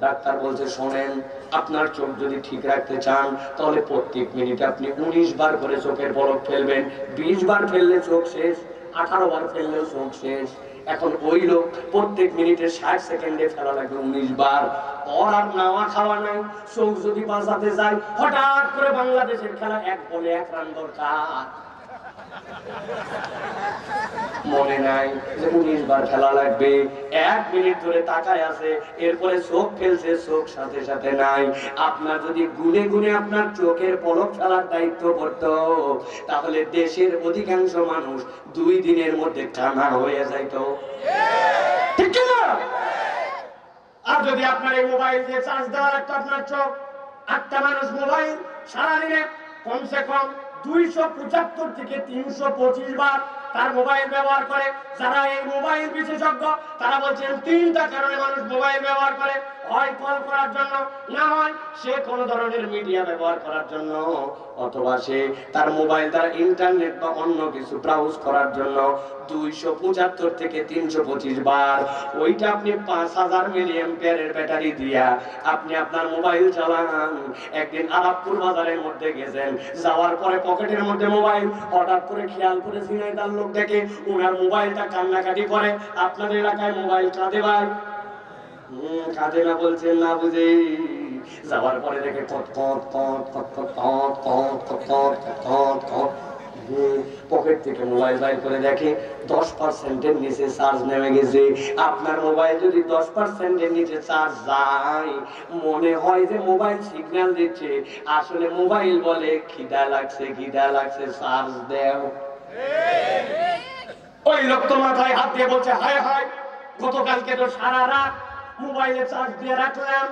ডাক্তার বলছে শোনেন, আপনার চোখ যদি ঠিক রাখতে চান তাহলে প্রত্যেক মিনিটে আপনি 19 বার করে চোখের পলক ফেলবেন। 20 বার ফেললে চোখ শেষ, 18 বার ফেললেও চোখ শেষ। এখন ওই লোক প্রত্যেক মিনিটে 60 সেকেন্ডে ফেলা লাগবে 19 বার। ওর আর নাওয়া খাওয়া নাই, চোখ যদি বাঁচাতে যায়, হঠাৎ করে বাংলাদেশের খেলা 1 বলে 1 রান দরকার, মনে নাই যে 19 বার খেলা লাগবে। 1 মিনিট ধরে তাকায় আছে, এরপরে চোখ ফেলছে, চোখ সাথে সাথে নাই। আপনার যদি গুনে গুনে আপনার চোখের পলক ফেলার দায়িত্ব পড়তো, তাহলে দেশের অধিকাংশ মানুষ 2 দিনের মধ্যে কানা হয়ে যাইতো। ঠিক কিনা? আর যদি আপনার এই মোবাইল দিয়ে চার্জ দেওয়া লাগতো আপনার চোখ, 8টা মানুষ মোবাইল সারাদিনে কমসে কম 275 থেকে 325 বার তার মোবাইল ব্যবহার করে। যারা এই মোবাইল বিশেষজ্ঞ তারা বলছেন 3টা কারণে মানুষ মোবাইল ব্যবহার করে, হয় কল করার জন্য, না হয় সে কোন ধরনের মিডিয়া ব্যবহার করার জন্য, অথবা সে তার মোবাইল দ্বারা ইন্টারনেট বা অন্য কিছু ব্রাউজ করার জন্য। 275 থেকে 325 বার। ওইটা আপনি 5000 মিলি অ্যাম্পিয়ারের ব্যাটারি দিয়া আপনি আপনার মোবাইল চালান। একদিন আলাপপুর বাজারের মধ্যে গেছেন, যাওয়ার পরে পকেটের মধ্যে মোবাইল, হঠাৎ করে খেয়াল করে ঝিনাইদার লোক দেখে ওনার মোবাইলটা কান্নাকাটি করে। আপনাদের এলাকায় মোবাইল কাঁদে ভাই? কাঁদে না বলছেন না বুঝে। যাওয়ার পরে দেখে পকেট থেকে মোবাইল বাইর করে দেখে 10%-এর নিচে চার্জ নেমে গেছে। আপনার মোবাইল যদি 10%-এর নিচে চার্জ যায়, মনে হয় যে মোবাইল সিগন্যাল দিচ্ছে, আসলে মোবাইল বলে খিদা লাগছে, খিদা লাগছে, চার্জ দেও। ওই লোক তো মাথায় হাত দিয়ে বলছে, হায় হায়, গতকালকে তো সারা রাত মোবাইলে চার্জ দিয়ে রাখলাম।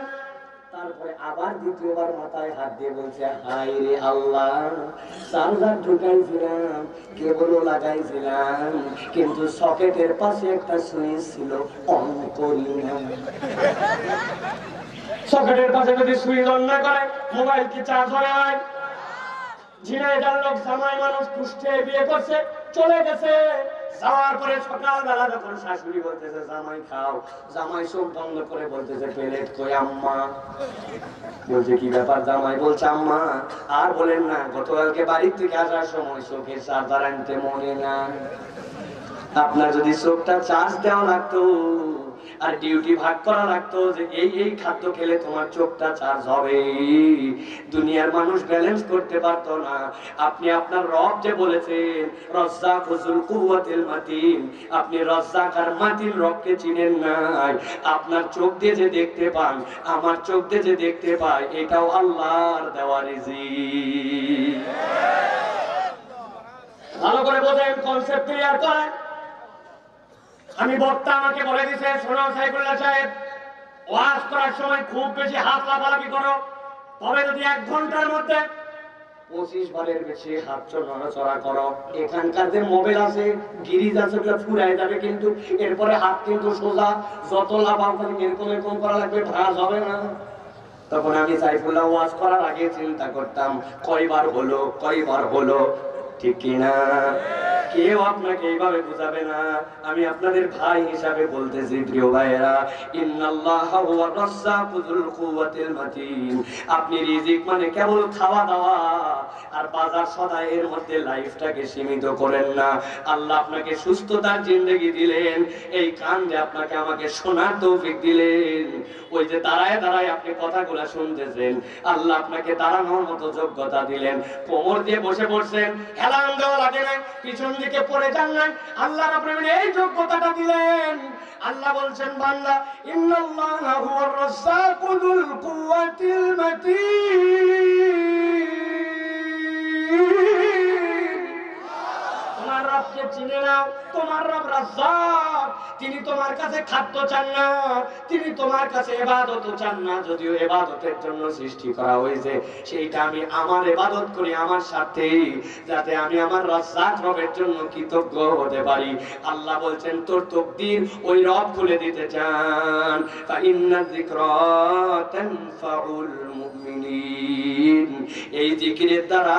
তারপরে আবার দ্বিতীয়বার মাথায় হাত দিয়ে বলছে, হায় রে আল্লাহ, চার্জার ঢুকাইছিলাম, কেবলও লাগাইছিলাম, কিন্তু সকেটের পাশে একটা সুইচ ছিল, অন করি না। সকেটের পাশে যদি সুইচ অন না করে মোবাইল কি চার্জ হয়? ঝিনাইদার লোক জামাই মানুষ কুষ্টে বিয়ে করছে, চলে গেছে। যাওয়ার পরে সকালবেলা যখন শাশুড়ি বলতেছে জামাই খাও, জামাই চোখ বন্ধ করে বলতেছে প্লেট কই আম্মা? বলছে কি ব্যাপার? জামাই বলছে আম্মা আর বলেন না, গতকালকে বাড়ির থেকে আসার সময় চোখের চার্জার আনতে মনে না। আপনার যদি চোখটা চার্জ দেওয়া লাগতো আর ডিউটি ভাগ করা লাগতো যে এই খাদ্য খেলে তোমার চোখটা চার্জ হবে, দুনিয়ার মানুষ ব্যালেন্স করতে পারতো না। আপনি আপনার রব যে বলেছেন রাজ্জাক যুল কুওয়াতিল মাতিন, আপনি রাজ্জাক আর মাতিন রবকে চিনেন নাই। আপনার চোখ দিয়ে যে দেখতে পান, আমার চোখ দিয়ে যে দেখতে পাই, এটাও আল্লাহর দেওয়া রিজিক। ভালো করে বোঝেন, কনসেপ্ট ক্লিয়ার করেন। আমি বক্তা, আমাকে বলে দিছে, শোনো সাইফুল্লাহ সাহেব, ওয়াজ করার সময় খুব বেশি হাত লাফালাফি করো, তবে যদি 1 ঘন্টার মধ্যে 25 বারের বেশি হাত নড়াচড়া করো, এখানকার যে মোবাইল আছে, গিরিজ আছে, ওগুলো ফুরাই যাবে, কিন্তু এরপরে হাত কিন্তু সোজা, যত লাফাও এরকম এরকম করা লাগবে, ভাঁজ হবে না। তখন আমি সাইফুল্লাহ ওয়াজ করার আগে চিন্তা করতাম, কয়বার হলো, ঠিক কিনা? কেউ আপনাকে এইভাবে বুঝাবে না। আমি আপনাদের ভাই হিসাবে বলতেছি, প্রিয় ভাইয়েরা, ইন্নাল্লাহা হুয়া রাজ্জাকু যুল কুওয়াতিল মাতিন। আপনি রিজিক মানে কেবল খাওয়া দাওয়া আর বাজার সদাই এর মধ্যে লাইফটাকে সীমিত করেন না। আল্লাহ আপনাকে সুস্থতার জিন্দেগি দিলেন, এই কান দিয়ে আপনাকে আমাকে শোনার তৌফিক দিলেন। ওই যে দাঁড়ায় দাঁড়ায় আপনি কথাগুলো শুনতেছেন, আল্লাহ আপনাকে দাঁড়ানোর মতো যোগ্যতা দিলেন। কোমর দিয়ে বসে পড়ছেন, হেলান দেওয়া লাগে না, পিছন দিকে পড়ে যান না, আল্লাহ রাব্বুল আলামিন এই যোগ্যতাটা দিলেন। আল্লাহ বলছেন, বান্দা, ইন্নাল্লাহা হুয়ার রাজ্জাকু যুল কুওয়াতিল মাতিন। তোমার রবকে চিনে নাও, তোমার রব রাজ্জাক। তিনি তোমার কাছে খাদ্য চান না, তিনি তোমার কাছে ইবাদত চান না। যদিও ইবাদতের জন্য সৃষ্টি করা হয়েছে, সেইটা আমি আমার ইবাদত করি আমার সাথে, যাতে আমি আমার রাজ্জাক রবের জন্য কৃতজ্ঞ হতে পারি। আল্লাহ বলছেন, তোর তাকদীর ওই রব খুলে দিতে চান। ফা ইন্না যিকরা তানফাউল মুমিনিন। এই জিকিরের দ্বারা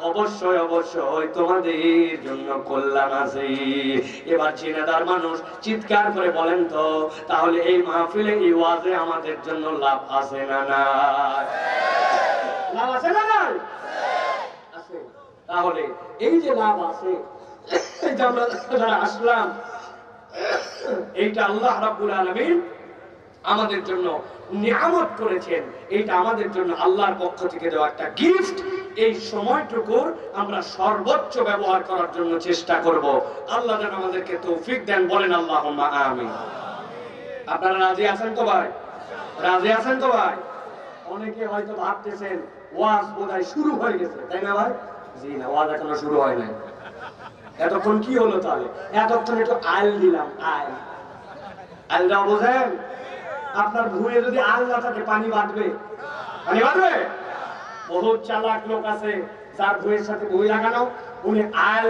অবশ্যই তোমাদের জন্য কল্যাণ আছে। এবার ঝিনাইদার মানুষ চিৎকার করে বলেন তো, তাহলে এই মাহফিলে, এই ওয়াজে আমাদের জন্য লাভ আছে না নাই? লাভ আছে না নাই? আছে। তাহলে এই যে লাভ আছে, এই যে আমরা যারা আসলাম, এইটা আল্লাহ রাব্বুল আলামিন আমাদের জন্য নিয়ামত করেছেন, এইটা আমাদের জন্য আল্লাহর পক্ষ থেকে দেওয়া একটা গিফট। এই সময়টুকুর আমরা সর্বোচ্চ ব্যবহার করার জন্য চেষ্টা করব। আল্লাহ যেন আমাদেরকে তৌফিক দেন, বলেন আল্লাহুম্মা আমিন। আপনারা রাজি আছেন তো ভাই? রাজি আছেন তো ভাই? অনেকে হয়তো ভাবতেছেন ওয়াজ বোধহয় শুরু হয়ে গেছে, তাই না ভাই? জি না, ওয়াজ এখনো শুরু হয় নাই। এতক্ষণ কি হলো তাহলে? এতক্ষণ একটু আইল দিলাম, আলটা বোঝেন? আপনার ভুঁয়ে যদি আল না থাকে পানি বাঁধবে? পানি বাঁধবে? বহুত চালাক লোক আছে যার ভুঁয়ের সাথে বই লাগানো, উনি আল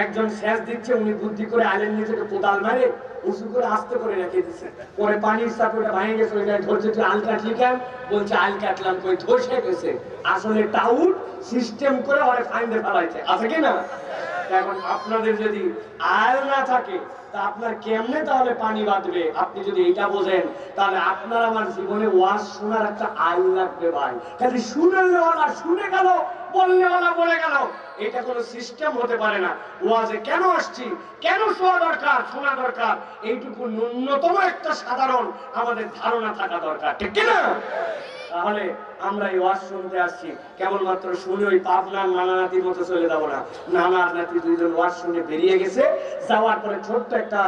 একজন সেচ দিচ্ছে, উনি বুদ্ধি করে আলের নিচে কোদাল মারে উঁচু করে আস্তে করে রেখে দিচ্ছে, পরে পানির সাথে ওটা ভেঙে গেছে, ওই জায়গায় ধরছে তুই আল কাটলি কেন? বলছে আল কাটলাম, কই ধসে গেছে। আসলে টাউট সিস্টেম করে ওরা ফাইন্ডে ফেলাইছে, আছে কি না? এখন আপনাদের যদি আল না থাকে তা আপনার কেমনে তাহলে পানি বাঁধবে? আপনি যদি এটা বোঝেন তাহলে আপনার আমার জীবনে ওয়াজ শোনার একটা আল লাগবে ভাই। খালি শুনেওয়ালা শুনে গেল, বললেওয়ালা বলে গেল, এটা কোনো সিস্টেম হতে পারে না। ওয়াজে কেন আসছি, কেন শোনা দরকার, শোনা দরকার, এইটুকু ন্যূনতম একটা সাধারণ আমাদের ধারণা থাকা দরকার, ঠিক কিনা? তাহলে আমরা এই ওয়াজ শুনতে আসছি, কেবলমাত্র শুনে ওই পাবনার নানা নাতির মতো চলে যাবো না। নানার নাতি দুইজন ওয়াজ শুনে বেরিয়ে গেছে, যাওয়ার পরে ছোট্ট একটা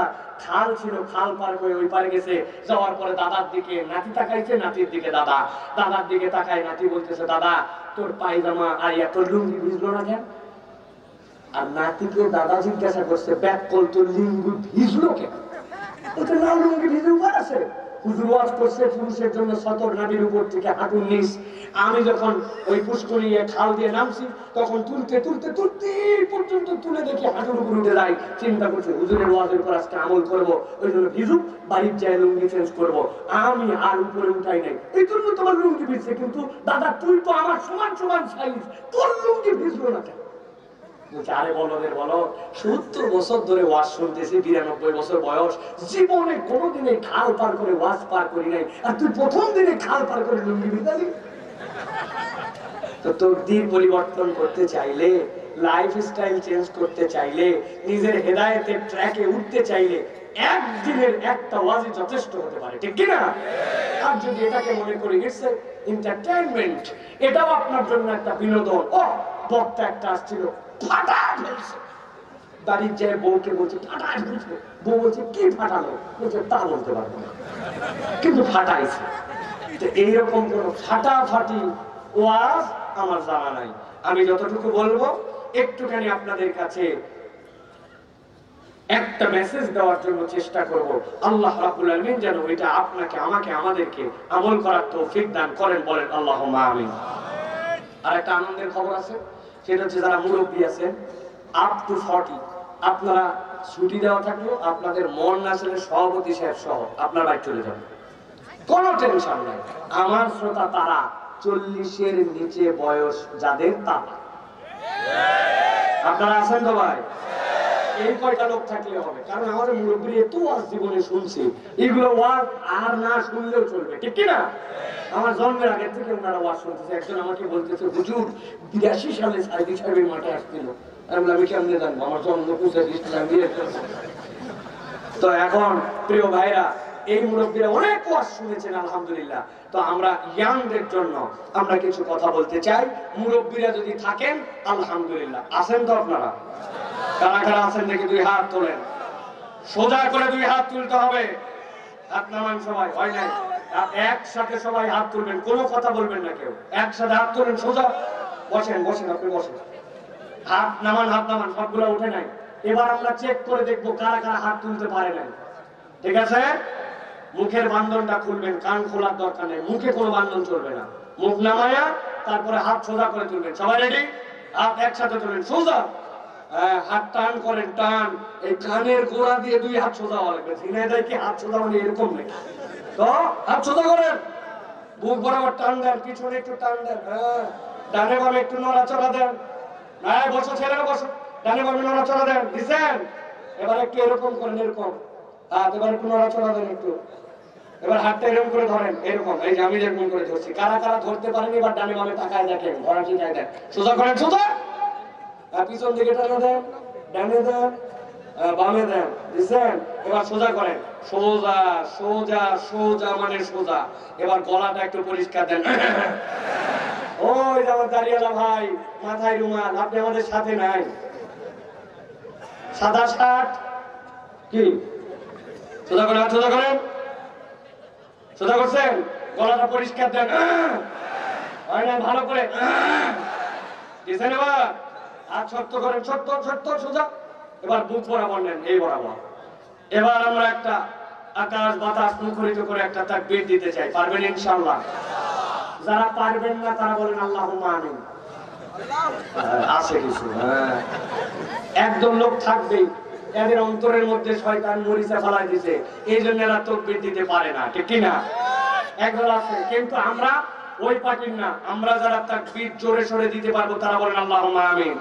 খাল ছিল, খাল পার করে ওই পারে গেছে। যাওয়ার পরে দাদার দিকে নাতি তাকাইছে, নাতির দিকে দাদা, দাদার দিকে তাকায় নাতি বলতেছে, দাদা তোর পায়জামা আর এত লুঙ্গি ভিজলো না কেন? আর নাতিকে দাদা জিজ্ঞাসা করছে, ব্যাগ কল তোর লুঙ্গি ভিজলো কেন? ওটা না লুঙ্গি ভিজে উপায় আছে? হুজুর ওয়াজ করছে পুরুষের জন্য সতর নাবির উপর থেকে হাঁটুর নিচ। আমি যখন ওই পুষ্করি খাল দিয়ে নামছি তখন তুলতে তুলতে তুলতে পর্যন্ত তুলে দেখি হাঁটুর উপর উঠে যাই। চিন্তা করছি হুজুরের ওয়াজের উপর আজকে আমল করবো, ওই জন্য ভিজুক, বাড়ির যায় লুঙ্গি চেঞ্জ করবো। আমি আর উপরে উঠাই নাই, এই জন্য তোমার লুঙ্গি ভিজছে। কিন্তু দাদা তুই তো আমার সমান সমান সাইজ, তোর লুঙ্গি ভিজলো না কেন? আরে বলদের বলো, 70 বছর ধরে ওয়াজ শুনতেছি, 92 বছর বয়স, জীবনে কোনোদিনে খাল পার করে ওয়াজ পার করি নাই, আর তুই প্রথম দিনে খাল পার করে লুঙ্গি ভিজালি? তো তকদির পরিবর্তন করতে চাইলে, লাইফ স্টাইল চেঞ্জ করতে চাইলে, নিজের হেদায়েতের ট্র্যাকে উঠতে চাইলে একদিনের একটা ওয়াজই যথেষ্ট হতে পারে, ঠিক কিনা? আর যদি এটাকে মনে করি ইটস এন্টারটেইনমেন্ট, এটাও আপনার জন্য একটা বিনোদন, ও বক্তা একটা আসছিল ফাটা ফেলছে, বাড়ির যায় বউকে বলছে ফাটা ফেলছে, বউ বলছে কি ফাটালো? বলছে তা বলতে পারবো না, কিন্তু ফাটাইছে। তো এইরকম কোন ফাটাফাটি ওয়াজ আমার জানা নাই। আমি যতটুকু বলবো একটুখানি আপনাদের কাছে একটা মেসেজ দেওয়ার জন্য চেষ্টা করব। আল্লাহ রাব্বুল আলামিন যেন এটা আপনাকে, আমাকে, আমাদেরকে আমল করার তৌফিক দান করেন, বলেন আল্লাহুম্মা আমিন। আর একটা আনন্দের খবর আছে, সেটা হচ্ছে যারা মুরব্বী আছেন আপ টু 40, আপনারা ছুটি দেওয়া থাকলো, আপনাদের মন নাচের সভাপতি সাহেব সহ আপনার বাড়ি চলে যাবেন, কোনো টেনশন নাই। আমার শ্রোতা তারা 40-এর নিচে বয়স যাদের, তারা আপনারা আছেন তো ভাই? এই কয়টা লোক থাকলে হবে, কারণ আমাদের মুরব্বী এত ওয়াজ জীবনে শুনছি, এগুলো ওয়াজ আর না শুনলেও চলবে, ঠিক কিনা? আমার জন্মের আগে থেকে ওনারা ওয়াজ শুনতেছে। একজন আমাকে বলতেছে, হুজুর 82 সালে সাইদি সাহেবের মাঠে আসছিল। আমি কেমনে জানবো? আমার জন্ম 25 সালে বিয়ে করছে। তো এখন প্রিয় ভাইরা, এই মুরব্বীরা অনেক ওয়াজ শুনেছেন আলহামদুলিল্লাহ। তো আমরা ইয়াংদের জন্য আমরা কিছু কথা বলতে চাই। মুরব্বীরা যদি থাকেন আলহামদুলিল্লাহ, আছেন তো আপনারা? কারা কারা আছেন দেখি 2 হাত তোলেন, সোজা করে 2 হাত তুলতে হবে। হাত নামান সবাই, হয় নাই? একসাথে সবাই হাত তুলবেন, কোনো কথা বলবেন না কেউ, একসাথে হাত তুলেন সোজা। বসেন বসেন, আপনি বসেন, হাত নামান, হাত নামান, সবগুলো উঠে নাই। এবার আমরা চেক করে দেখবো কারা কারা হাত তুলতে পারে নাই, ঠিক আছে? মুখের বান্ধনটা খুলবেন, কান খোলার দরকার নেই, মুখে কোনো বান্ধন চলবে না। মুখ নামায়া তারপরে হাত সোজা করে তুলবেন। সবাই রেডি? হাত একসাথে তুলবেন সোজা, হাত টান করেন, টান, এই কানের গোড়া দিয়ে 2 হাত সোজা হওয়া লাগবে। ঝিনাইদায় কি হাত সোজা মানে এরকম নেই তো? হাত সোজা করেন, বুক বরাবর টান দেন, পিছনে একটু টান দেন, হ্যাঁ, ডানে বামে একটু নড়াচড়া দেন। হ্যাঁ, বসো ছেলেরা বসো, ডানে বামে নড়াচড়া দেন, দিছেন? এবার একটু এরকম করেন, এরকম হাত, এবার একটু নড়াচড়া দেন একটু। এবার হাতটা এরকম করে ধরেন, এরকম, এই যে আমি যেরকম করে ধরছি। কারা কারা ধরতে পারেন এবার ডানে বামে তাকায় দেখেন, ধরা ঠিক দেন, সোজা করেন, সোজা, পিছন দিকে টানা দেন, ডানে দেন, বামে দেন, বুঝছেন? এবার সোজা করেন, সোজা সোজা সোজা মানে সোজা। এবার গলাটা একটু পরিষ্কার দেন। ওই যে আমার দাঁড়িয়ালা ভাই, মাথায় রুমাল, আপনি আমাদের সাথে নাই, সাদা শার্ট, কি সোজা করেন, সোজা করেন, সোজা করছেন, গলাটা পরিষ্কার দেন, হয় না? ভালো করে দিয়েছেন। এবার হাত শক্ত করেন, শক্ত শক্ত সোজা। এবার বুক বরাবর নেন, এই বরাবর। এবার আমরা একটা আকাশ বাতাস মুখরিত করে একটা তাকবীর দিতে চাই। পারবেন ইনশাআল্লাহ? যারা পারবেন না তারা বলেন আল্লাহুম্মা আমিন। আছে কিছু একদম লোক থাকবেই, এদের অন্তরের মধ্যে শয়তান মরিচা ফেলাই দিছে, এই জন্য এরা তাকবীর দিতে পারে না, ঠিক কি না? একদল আছে, কিন্তু আমরা ওই পার্টির না। আমরা যারা তাকবীর জোরে সোরে দিতে পারবো তারা বলেন আল্লাহুম্মা আমিন।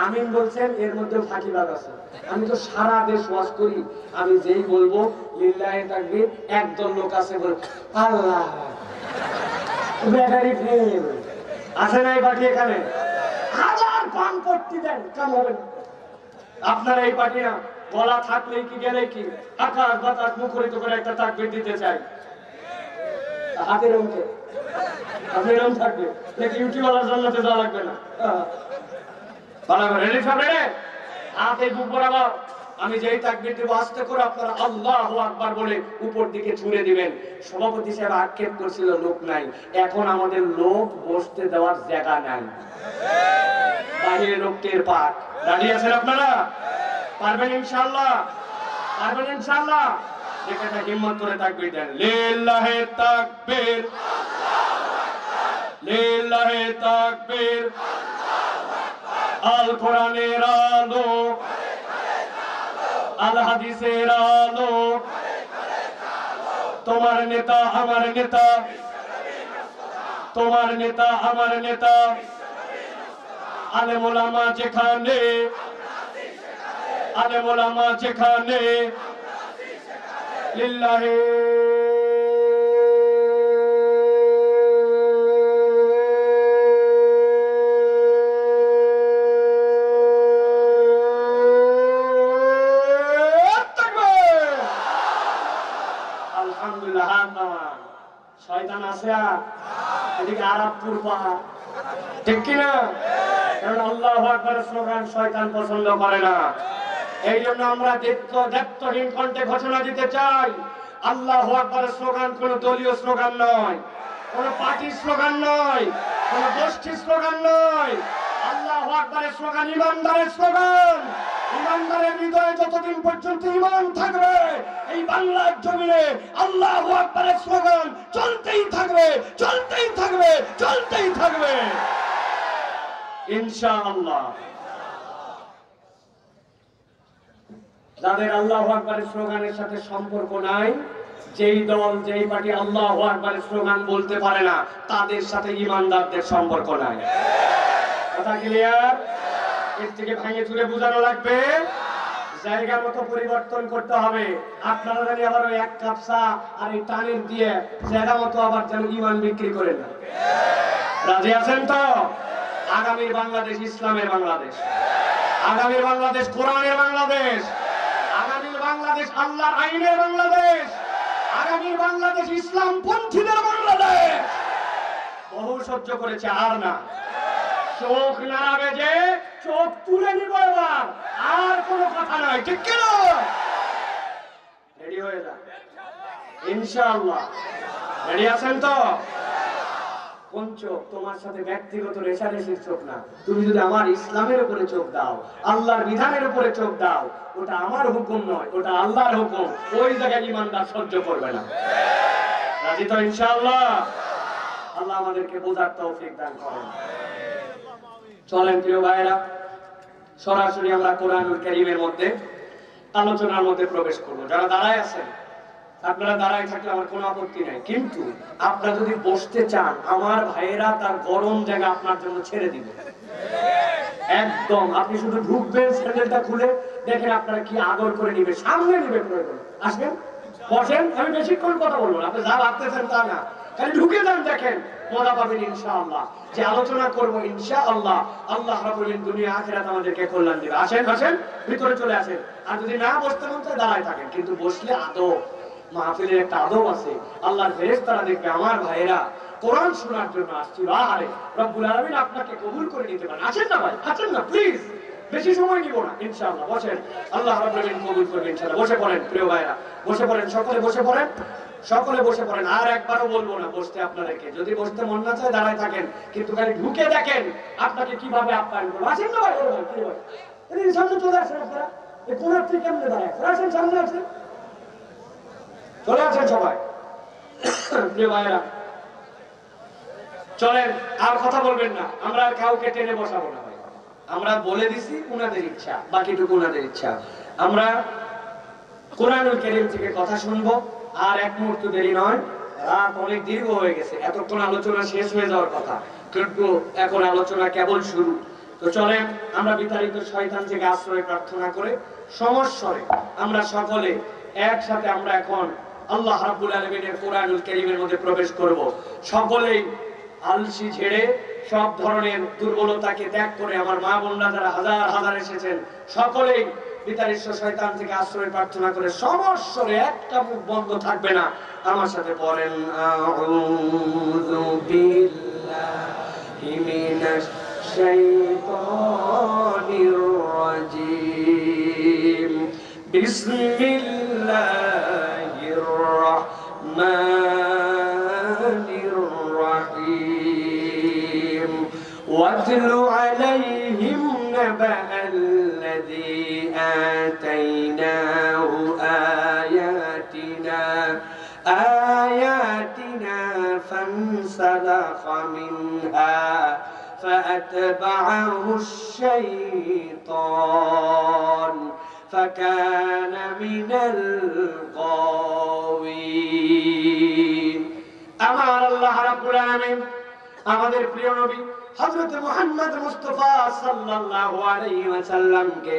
আমিন বলছেন, এর মধ্যে ফাঁকিবাজ আছে। আমি তো সারা দেশ ওয়াজ করি, আমি যেই বলবো লিল্লাহি তাকবীর, একদল লোক আছে বল আল্লাহ ব্যাটারি ফেল আছে না এই পার্টি এখানে হাজার পান করতে দেন, কাম হবে না। আপনারা এই পার্টি না, বলা থাকলেই কি গেলে কি আকাশ বাতাস মুখরিত করে একটা তাকবীর দিতে চাই। হাতের অঙ্কে আপনি এরকম থাকবে নাকি ইউটিউবার জান্নাতে যাওয়া লাগবে না? রেডি সব রেডি? হাতে বুক বরাবর আমি যেই তাকবীর দেব আস্তে করে আপনারা আল্লাহু আকবার বলে উপর দিকে ছুঁড়ে দিবেন। সভাপতি সাহেব আক্ষেপ করছিল লোক নাই, এখন আমাদের লোক বসতে দেওয়ার জায়গা নাই, বাইরে লোক টের পাক। দাঁড়িয়ে আছেন আপনারা? পারবেন ইনশাআল্লাহ? পারবেন ইনশাআল্লাহ? দেখে হিম্মত করে তাকবীর দেন। লিল্লাহি তাকবীর, লিল্লাহি তাকবীর। আল কোরআনের আলো, আল হাদিসের আলো, তোমার নেতা আমার নেতা, তোমার নেতা আমার নেতা। আলেম ওলামা যেখানে, আলেম ওলামা যেখানে, লিল্লাহি শয়তান আছে এদিকে আরবপুর পাহাড়, ঠিক কিনা? কারণ আল্লাহু আকবার স্লোগান শয়তান পছন্দ করে না। এই জন্য আমরা দায়িত্বহীন কণ্ঠে ঘোষণা দিতে চাই, আল্লাহু আকবার স্লোগান কোন দলীয় স্লোগান নয়, কোন পার্টির স্লোগান নয়, কোন গোষ্ঠীর স্লোগান নয়। আল্লাহু আকবারের স্লোগান ইমানদারের স্লোগান। ইমানদারের হৃদয়ে যতদিন পর্যন্ত ঈমান থাকবে, এই বাংলার জমিনে আল্লাহু আকবারের স্লোগান চলতেই থাকবে, চলতেই থাকবে, চলতেই থাকবে ইনশাআল্লাহ। যাদের আল্লাহু আকবারের স্লোগানের সাথে সম্পর্ক নাই, যেই দল যেই পার্টি আল্লাহু আকবারের স্লোগান বলতে পারে না, তাদের সাথে ঈমানদারদের সম্পর্ক নাই। কথা ক্লিয়ার? এর থেকে ভেঙে চুরে বোঝানো লাগবে, জায়গা মতো পরিবর্তন করতে হবে। আপনারা জানি আবার ওই এক কাপ চা আর এই টানের দিয়ে জায়গা মতো আবার যেন ঈমান বিক্রি করেন না। রাজি আছেন তো? আগামীর বাংলাদেশ ইসলামের বাংলাদেশ, আগামীর বাংলাদেশ কোরআনের বাংলাদেশ, আগামীর বাংলাদেশ আল্লাহর আইনের বাংলাদেশ, আগামীর বাংলাদেশ ইসলাম পন্থীদের বাংলাদেশ। বহু সহ্য করেছে, আর না। চোখ নাড়াবে যে চোখ তুলে নিব এবার, আর কোনো কথা নয়, ঠিক কেন? রেডি হয়ে যান ইনশাআল্লাহ। রেডি আছেন তো? কোন চোখ? তোমার সাথে ব্যক্তিগত রেশারেশির চোখ না। তুমি যদি আমার ইসলামের উপরে চোখ দাও, আল্লাহর বিধানের উপরে চোখ দাও, ওটা আমার হুকুম নয়, ওটা আল্লাহর হুকুম। ওই জায়গায় ঈমানদার সহ্য করবে না। রাজি তো ইনশাআল্লাহ? আল্লাহ আমাদেরকে বোঝার তৌফিক দান করেন। চলেন প্রিয় ভাইরা, সরাসরি আমরা কোরআনুল কারীমের মধ্যে আলোচনার মধ্যে প্রবেশ করব। যারা দাঁড়ায় আছেন, আপনারা দাঁড়ায় থাকলে আমার কোনো আপত্তি নাই, কিন্তু আপনারা যদি বসতে চান, আমার ভাইয়েরা তার গরম জায়গা আপনার জন্য ছেড়ে দিবে একদম। আপনি শুধু ঢুকবেন, স্যান্ডেলটা খুলে দেখেন আপনারা কি আদর করে নিবে, সামনে নিবে প্রয়োজন। আসবেন, বসেন, আমি বেশিক্ষণ কথা বলবো না, আপনি যা ভাবতেছেন তা না, খালি ঢুকে যান, দেখেন মজা পাবেন ইনশাআল্লাহ। যে আলোচনা করবো ইনশাআল্লাহ, আল্লাহ রাব্বুল আলামিন দুনিয়া আখিরাত আমাদেরকে কল্যাণ দিবে। আসেন, আসেন, ভিতরে চলে আসেন। আর যদি না বসতে মন চায় দাঁড়ায় থাকেন, কিন্তু বসলে আদব, মাহফিলের একটা আদব আছে। আল্লাহর ফেরেশতারা দেখবে আমার ভাইয়েরা কোরআন শোনার জন্য আসছিল। আরে রব্বুল আলামিন আপনাকে কবুল করে নিতে পারেন। আসেন না ভাই, আসেন না প্লিজ, বেশি সময় নিব না ইনশাআল্লাহ। বসেন, আল্লাহ রাব্বুল আলামিন কবুল করবেন ইনশাআল্লাহ। বসে পড়েন প্রিয় ভাইরা, বসে পড়েন, সকলে বসে পড়েন, সকলে বসে পড়েন। আর একবারও বলবো না বসতে আপনাদেরকে, যদি বসতে মন না চায় দাঁড়ায় থাকেন, কিন্তু খালি ঢুকে দেখেন আপনাকে কিভাবে আপ্যায়ন করবো। আসেন না ভাই, সামনে চলে আসেন। আপনারা এই কোনার থেকে কেমনে দাঁড়ায়? আসেন, সামনে আসেন, চলে আসেন সবাই। প্রিয় ভাইরা, চলেন, আর কথা বলবেন না, আমরা আর কাউকে টেনে বসাবো না ভাই। আমরা বলে দিছি, উনাদের ইচ্ছা, বাকিটুকু উনাদের ইচ্ছা। আমরা কোরআনুল কারীম থেকে কথা শুনবো, আর এক মুহূর্ত দেরি নয়, রাত অনেক দীর্ঘ হয়ে গেছে, এতক্ষণ আলোচনা শেষ হয়ে যাওয়ার কথা, কিন্তু এখন আলোচনা কেবল শুরু। তো চলেন, আমরা বিতাড়িত শয়তান থেকে আশ্রয় প্রার্থনা করে সমস্বরে আমরা সকলে একসাথে আমরা এখন আল্লাহ রাব্বুল আলামিনের কোরআনুল কারীমের মধ্যে প্রবেশ করব। সকলেই আলসি ঝেড়ে সব ধরনের দুর্বলতাকে ত্যাগ করে, আমার মা বোনরা যারা হাজার হাজার এসেছেন, সকলেই বিতাড়িত শয়তান থেকে আশ্রয় প্রার্থনা করে সমস্বরে, একটা মুখ বন্ধ থাকবে না, আমার সাথে পড়েন আউযু বিল্লাহি মিনাশ শাইতানির রাজীম বিসমিল্লাহির রাহমানির রাহিম ওয়াতলু আলাইহিম নাবা'আল্লাযী آتيناه آياتنا فانسلخ منها فأتبعه الشيطان فكان من الغاوين أمر الله رب العالمين আমাদের প্রিয় নবী হযরত মুহাম্মদ মুস্তাফা সাল্লাল্লাহু আলাইহি ওয়াসাল্লামকে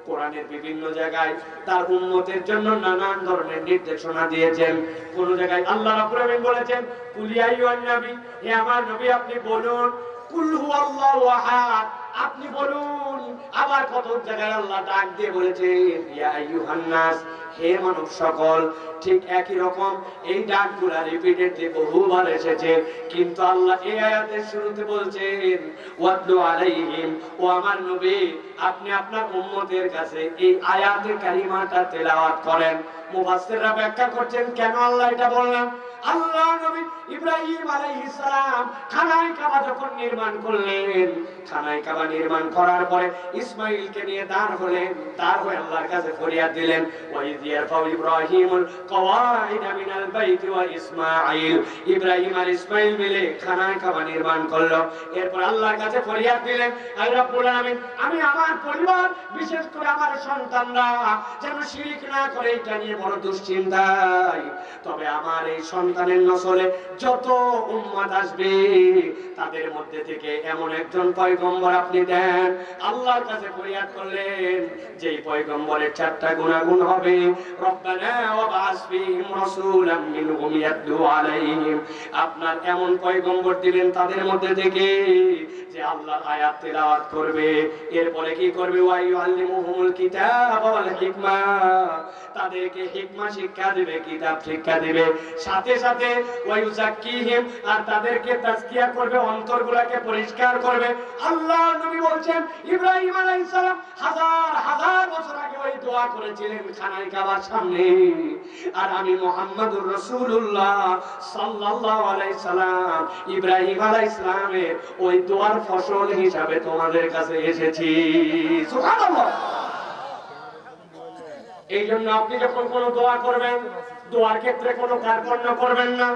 কোরআনের বিভিন্ন জায়গায় তার উম্মতের জন্য নানান ধরনের নির্দেশনা দিয়েছেন। কোন জায়গায় আল্লাহ রাব্বুল আলামিন বলেছেন, কুল ইয়া আইয়ুহান নবী, হে আমার নবী আপনি বলুন, কুল হুয়াল্লাহু আহাদ, আপনি বলুন। আবার কত জায়গায় আল্লাহ ডাক দিয়ে বলেছেন, ইয়া আইয়ুহান নাস, হে মানব সকল। ঠিক একই রকম এই ডাকগুলা রিপিটেডলি বহুবার এসেছে, কিন্তু আল্লাহ এই আয়াতের শুরুতে বলছেন, ওয়াতলু আলাইহিম, ও আমার নবী আপনি আপনার উম্মতের কাছে এই আয়াতে কারিমাটা তেলাওয়াত করেন। মুফাসসিররা ব্যাখ্যা করছেন কেন আল্লাহ এটা বললেন। আল্লাহ নবী ইব্রাহিম আলাইহিস সালাম খানায় কাবা যখন নির্মাণ করলেন, খানায় কাবা নির্মাণ করার পরে ইসমাঈলকে নিয়ে দাঁড় হলেন, দাঁড় হয়ে আল্লাহর কাছে ফরিয়াদ দিলেন, ওয়া ইয ইয়ারফাউ ইব্রাহিমুল কওয়াইদা মিনাল বাইতি ওয়া ইসমাঈল, ইব্রাহিম আর ইসমাঈল মিলে খানায় কাবা নির্মাণ করলো। এরপর আল্লাহর কাছে ফরিয়াদ দিলেন, আয় রব্বুল আলামিন, আমি আমার পরিবার, বিশেষ করে আমার সন্তানরা যেন শিরক না করে, এটা নিয়ে বড় দুশ্চিন্তায়। তবে আমার এই সন্তানের নসলে যত উম্মত আসবে তাদের মধ্যে থেকে এমন একজন পয়গম্বর আপনি দেন। আল্লাহর কাছে ফরিয়াদ করলেন, যেই পয়গম্বরের 4টা গুণাগুণ হবে, রব্বানা ওয়াবআস ফীহিম রাসূলাম মিনহুম ইয়াতলু আলাইহিম, আপনার এমন পয়গম্বর দিবেন তাদের মধ্যে থেকে যে আল্লাহর আয়াত তেলাওয়াত করবে। এরপরে কি করবে, ওয়া ইউআল্লিমুহুমুল কিতাব ওয়াল হিকমা, তাদেরকে হিকমা শিক্ষা দিবে, কিতাব শিক্ষা দিবে, সাথে সাথে ওয়া ইউযাক্কিহিম, আর তাদেরকে তাজকিয়া করবে, অন্তরগুলোকে পরিষ্কার করবে। আল্লাহ নবী বলছেন, ইব্রাহিম আলাইহিস সালাম হাজার হাজার বছর আগে ওই দোয়া করেছিলেন খানায় কাবার সামনে, আর আমি মুহাম্মদুর রাসূলুল্লাহ সাল্লাল্লাহু আলাইহি সাল্লাম ইব্রাহিম আলাইহিস সালামের ওই দোয়ার ফসল হিসাবে তোমাদের কাছে এসেছি। সুবহানাল্লাহ। এই জন্য আপনি যখন কোনো দোয়া করবেন, দোয়ার ক্ষেত্রে কোনো কার্পণ্য করবেন না,